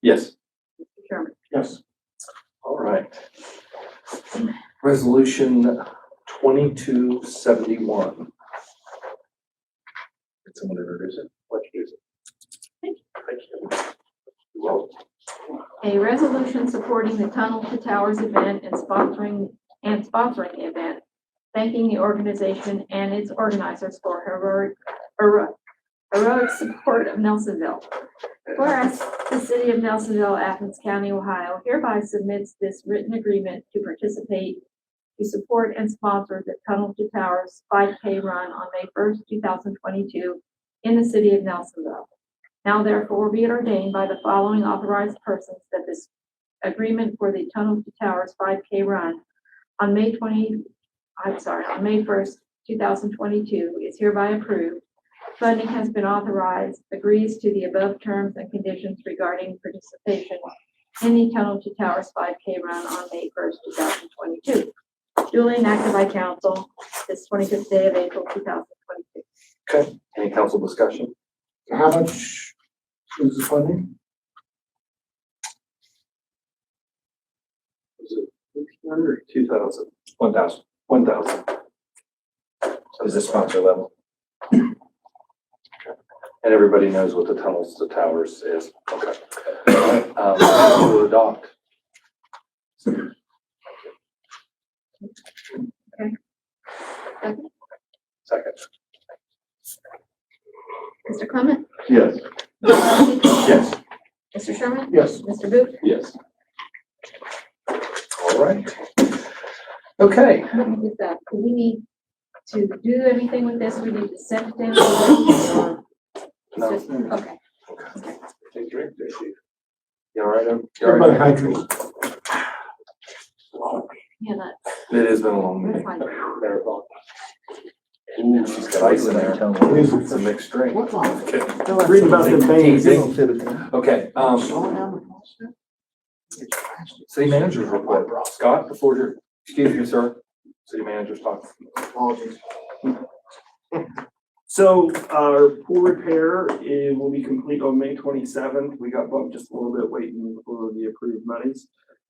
[SPEAKER 2] Yes.
[SPEAKER 3] Mr. Sherman.
[SPEAKER 2] Yes. All right. Resolution 2271. Did someone introduce it? Let's use it. Thank you. You're welcome.
[SPEAKER 3] A resolution supporting the Tunnel to Towers event and sponsoring the event, thanking the organization and its organizers for heroic support of Nelsonville. Whereas the city of Nelsonville, Athens County, Ohio hereby submits this written agreement to participate, to support and sponsor the Tunnel to Towers 5K run on May 1st, 2022 in the city of Nelsonville. Now therefore be it ordained by the following authorized persons that this agreement for the Tunnel to Towers 5K run on May 1st, 2022 is hereby approved. Funding has been authorized, agrees to the above terms and conditions regarding participation in the Tunnel to Towers 5K run on May 1st, 2022. Duly enacted by council this 25th day of April, 2022.
[SPEAKER 2] Okay. Any council discussion?
[SPEAKER 4] How much is the funding?
[SPEAKER 2] Is it 1,500 or 2,000? 1,000. 1,000. Is it sponsor level? And everybody knows what the Tunnels to Towers is. Okay. All right. We'll adopt.
[SPEAKER 3] Okay.
[SPEAKER 2] Second.
[SPEAKER 3] Mr. Clement?
[SPEAKER 12] Yes.
[SPEAKER 2] Yes.
[SPEAKER 3] Mr. Sherman?
[SPEAKER 4] Yes.
[SPEAKER 3] Mr. Booth?
[SPEAKER 2] Yes. All right. Okay.
[SPEAKER 3] Let me get that. Do we need to do anything with this? We need to send it in? Or
[SPEAKER 2] No.
[SPEAKER 3] it's just- Okay.
[SPEAKER 2] Take a drink there, Chief. You all right? You all
[SPEAKER 4] Everybody
[SPEAKER 2] right?
[SPEAKER 4] hydrate.
[SPEAKER 3] Yeah, that,
[SPEAKER 2] It has been a long
[SPEAKER 3] that's
[SPEAKER 2] meeting.
[SPEAKER 3] fine.
[SPEAKER 2] Marathon. Ooh, she's got ice in there. It's a mixed drink.
[SPEAKER 4] What's wrong?
[SPEAKER 2] Okay.
[SPEAKER 4] Read about them things.
[SPEAKER 2] Okay, city manager's report. Scott, the floor is yours. Excuse me, sir. City manager's talking.
[SPEAKER 13] Apologies.
[SPEAKER 7] So our pool repair, it will be complete on May 27th. We got bumped just a little bit waiting for the approved monies.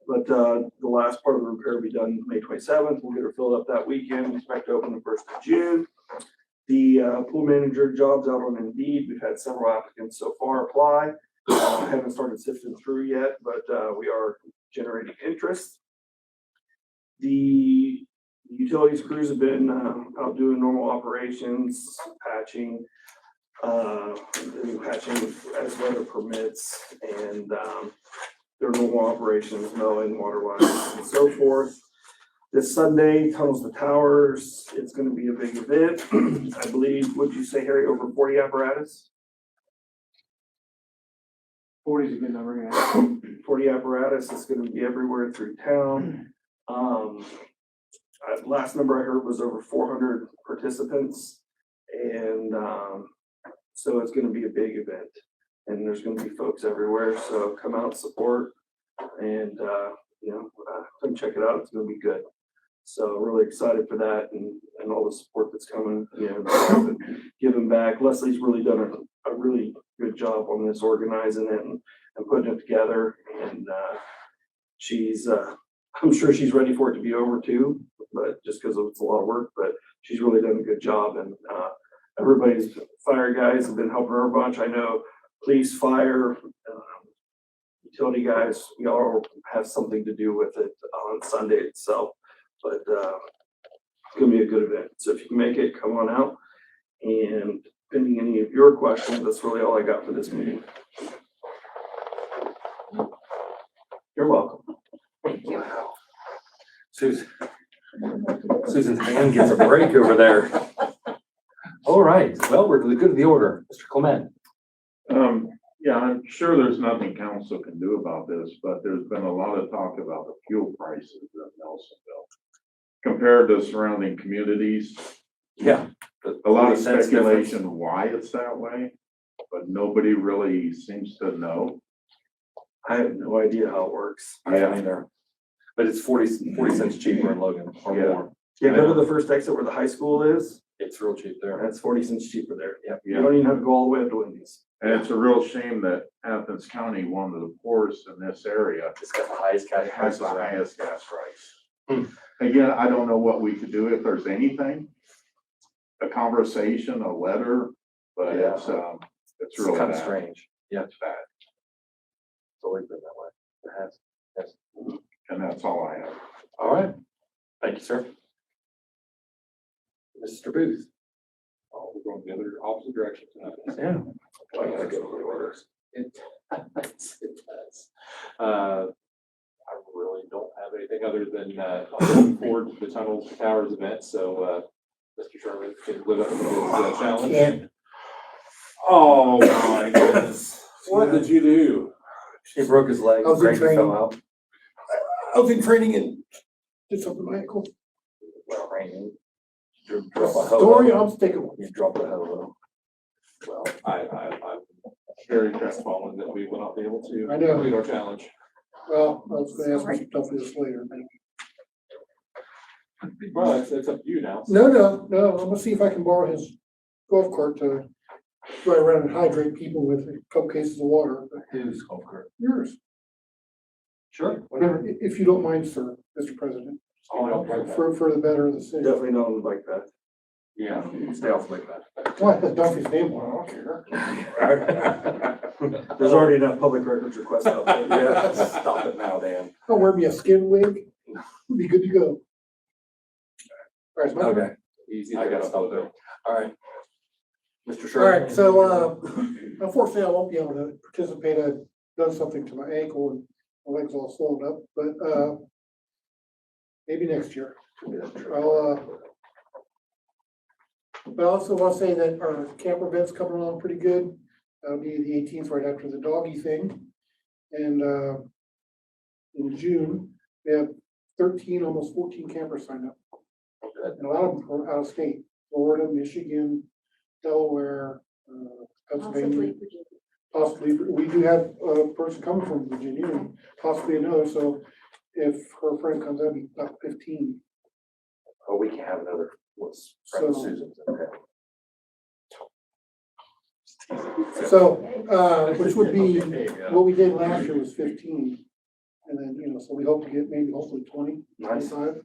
[SPEAKER 7] But the last part of the repair will be done May 27th. We'll get her filled up that weekend. Expect to open the 1st of June. The pool manager job's out on Indeed. We've had several applicants so far apply. Haven't started sifting through yet, but we are generating interest. The utilities crews have been out doing normal operations, patching as weather permits, and their normal operations, mowing, water lines, and so forth. This Sunday, Tunnels to Towers, it's gonna be a big event. I believe, would you say, Harry, over 40 apparatus?
[SPEAKER 4] 40 is a good number, yeah.
[SPEAKER 7] 40 apparatus is gonna be everywhere through town. Last number I heard was over 400 participants. And so it's gonna be a big event. And there's gonna be folks everywhere, so come out, support, and come check it out. It's gonna be good. So really excited for that and all the support that's coming, giving back. Leslie's really done a really good job on this, organizing it and putting it together. And I'm sure she's ready for it to be over too, but just because it's a lot of work, but she's really done a good job. And everybody's fire guys have been helping her a bunch. I know police, fire, utility guys, we all have something to do with it on Sunday itself. But it's gonna be a good event. So if you can make it, come on out. And pending any of your questions, that's really all I got for this meeting. You're welcome.
[SPEAKER 2] Wow. Susan's hand gets a break over there. All right, well, we're to the good of the order. Mr. Clement.
[SPEAKER 12] Yeah, I'm sure there's nothing council can do about this, but there's been a lot of talk about the fuel prices in Nelsonville. compared to surrounding communities.
[SPEAKER 2] Yeah.
[SPEAKER 12] A lot of
[SPEAKER 2] 40 cents difference.
[SPEAKER 12] speculation why it's that way, but nobody really seems to know.
[SPEAKER 7] I have no idea how it works.
[SPEAKER 2] I don't either. But it's 40 cents cheaper in Logan or
[SPEAKER 12] Yeah.
[SPEAKER 2] more.
[SPEAKER 7] Yeah, go to the first exit where the high school is,
[SPEAKER 2] It's real cheap there.
[SPEAKER 7] that's 40 cents cheaper there.
[SPEAKER 2] Yep.
[SPEAKER 7] You don't even have to go all the way up to Wendy's.
[SPEAKER 12] And it's a real shame that Athens County, one of the poorest in this area,
[SPEAKER 2] It's got the highest cash
[SPEAKER 12] has
[SPEAKER 2] prices
[SPEAKER 12] the
[SPEAKER 2] around.
[SPEAKER 12] highest gas price. Again, I don't know what we could do if there's anything, a conversation, a letter, but it's
[SPEAKER 2] It's
[SPEAKER 12] really
[SPEAKER 2] kind of
[SPEAKER 12] bad.
[SPEAKER 2] strange. Yeah,
[SPEAKER 12] It's bad,
[SPEAKER 2] it's always been that way. It has. Yes.
[SPEAKER 12] and that's all I have.
[SPEAKER 2] All right. Thank you, sir. Mr. Booth.
[SPEAKER 11] Oh, we're going the other opposite direction tonight.
[SPEAKER 2] Yeah.
[SPEAKER 11] I gotta go to the orders. It does. I really don't have anything other than, I'm looking forward to the Tunnels to Towers event, so, Mr. Sherman can live up to his challenge.
[SPEAKER 2] Oh, my goodness.
[SPEAKER 11] What did you do?
[SPEAKER 2] He broke his leg.
[SPEAKER 4] I was in
[SPEAKER 2] Brady fell
[SPEAKER 4] training.
[SPEAKER 2] out.
[SPEAKER 4] I was in training and did something to my ankle.
[SPEAKER 2] Well, raining. You drop a
[SPEAKER 4] Story,
[SPEAKER 2] holo.
[SPEAKER 4] I'm sticking with.
[SPEAKER 2] You dropped a holo.
[SPEAKER 11] Well, I'm very crestfallen that we will not be able to
[SPEAKER 4] I know.
[SPEAKER 11] complete our challenge.
[SPEAKER 4] Well, I was gonna ask you some stuff this later.
[SPEAKER 11] Well, it's up to you now.
[SPEAKER 4] No, I'm gonna see if I can borrow his golf cart to drive around and hydrate people with a couple cases of water.
[SPEAKER 2] Who's golf cart?
[SPEAKER 4] Yours,
[SPEAKER 2] Sure.
[SPEAKER 4] whatever, if you don't mind, sir, Mr. President,
[SPEAKER 11] Oh, I don't like that.
[SPEAKER 4] for the better of the city.
[SPEAKER 7] Definitely not on the bike path.
[SPEAKER 2] Yeah, stay off like that.
[SPEAKER 4] Well, I put Duffy's name on it, I don't care.
[SPEAKER 7] There's already enough public records requests out there.
[SPEAKER 2] Yeah, stop it now, Dan.
[SPEAKER 4] I'll wear me a skin wig, be good to go. All right, it's my turn.
[SPEAKER 2] Okay,
[SPEAKER 11] Easy.
[SPEAKER 2] I gotta stop there. All right. Mr.
[SPEAKER 4] All
[SPEAKER 2] Sherman.
[SPEAKER 4] right, so, unfortunately, I won't be able to participate. I've done something to my ankle and my leg's all swollen up, but, maybe next year. But I also want to say that our camper event's coming along pretty good. That'll be the 18th, right after the doggy thing. And, in June, we have 13, almost 14 campers signed up. And a lot of them are out of state, Florida, Michigan, Delaware, Pennsylvania. Possibly, we do have a person coming from Virginia and possibly another, so if her friend comes, that'd be about 15.
[SPEAKER 2] Oh, we can have another, what's, friend of
[SPEAKER 4] So-
[SPEAKER 2] Susan's, okay.
[SPEAKER 4] So, which would be,
[SPEAKER 2] There you go.
[SPEAKER 4] what we did last year was 15. And then, so we hope to get maybe hopefully 20,
[SPEAKER 2] Nice.
[SPEAKER 4] 25.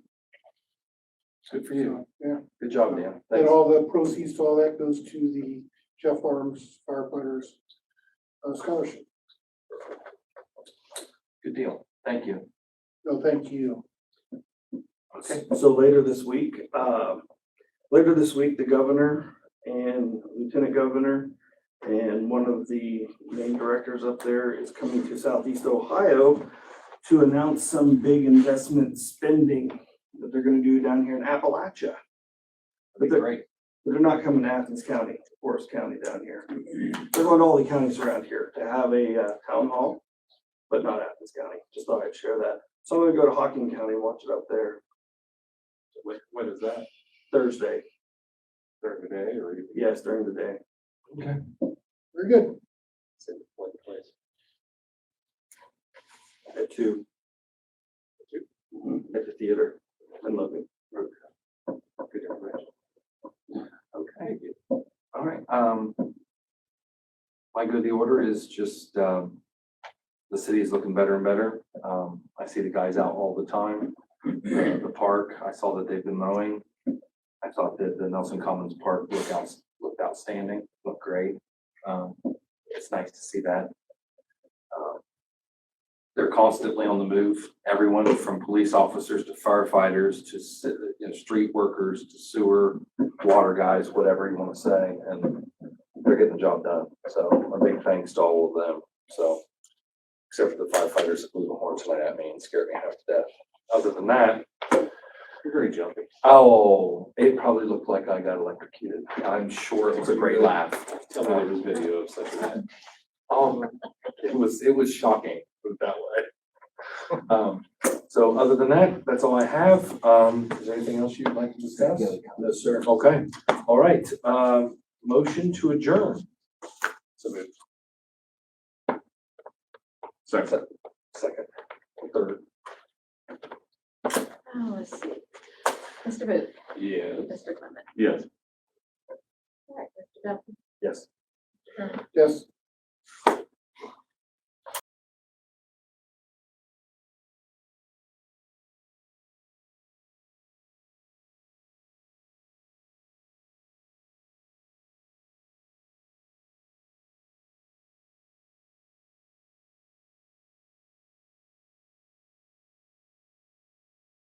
[SPEAKER 2] Good for you.
[SPEAKER 4] So, yeah,
[SPEAKER 2] Good job, Dan.
[SPEAKER 4] and
[SPEAKER 2] Thanks.
[SPEAKER 4] all the proceeds to all that goes to the Jeff Arms firefighters scholarship.
[SPEAKER 2] Good deal. Thank you.
[SPEAKER 4] No, thank you.
[SPEAKER 2] Okay.
[SPEAKER 7] So later this week, the governor and lieutenant governor and one of the main directors up there is coming to Southeast Ohio to announce some big investment spending that they're gonna do down here in Appalachia.
[SPEAKER 2] That'd be great.
[SPEAKER 7] But they're not coming to Athens County, Forest County down here. They're going to all the counties around here to have a town hall, but not Athens County. Just thought I'd share that. So I'm gonna go to Hocking County and watch it up there
[SPEAKER 11] When is that?
[SPEAKER 7] Thursday.
[SPEAKER 11] During the day or? even-
[SPEAKER 7] Yes, during the day.
[SPEAKER 2] Okay.
[SPEAKER 4] Very good.
[SPEAKER 11] Say what place?
[SPEAKER 7] At 2. At the theater in Logan.
[SPEAKER 11] Good information.
[SPEAKER 2] Okay. All right. My good of the order is just, the city is looking better and better. I see the guys out all the time. The park, I saw that they've been mowing. I thought that the Nelson Commons Park looked outstanding, looked great. It's nice to see that. They're constantly on the move. Everyone from police officers to firefighters to street workers to sewer, water guys, whatever you want to say, and they're getting the job done. So a big thanks to all of them. So, except for the firefighters that blew the horn tonight at me and scared me half to death. Other than that,
[SPEAKER 11] You're very jumpy.
[SPEAKER 2] oh, it probably looked like I got electrocuted. I'm sure it was a great laugh.
[SPEAKER 11] Tell me there was video of such a.
[SPEAKER 2] It was shocking, put it that way. So other than that, that's all I have. Is there anything else you'd like to discuss?
[SPEAKER 1] No, sir.
[SPEAKER 2] Okay, all right, motion to adjourn. So moved.
[SPEAKER 12] Second.
[SPEAKER 2] Second, third.
[SPEAKER 3] Oh, let's see. Mr. Booth,
[SPEAKER 11] Yeah.
[SPEAKER 3] Mr. Clement.
[SPEAKER 12] Yes.
[SPEAKER 3] All right, Mr. Duffy.
[SPEAKER 2] Yes.
[SPEAKER 4] Yes.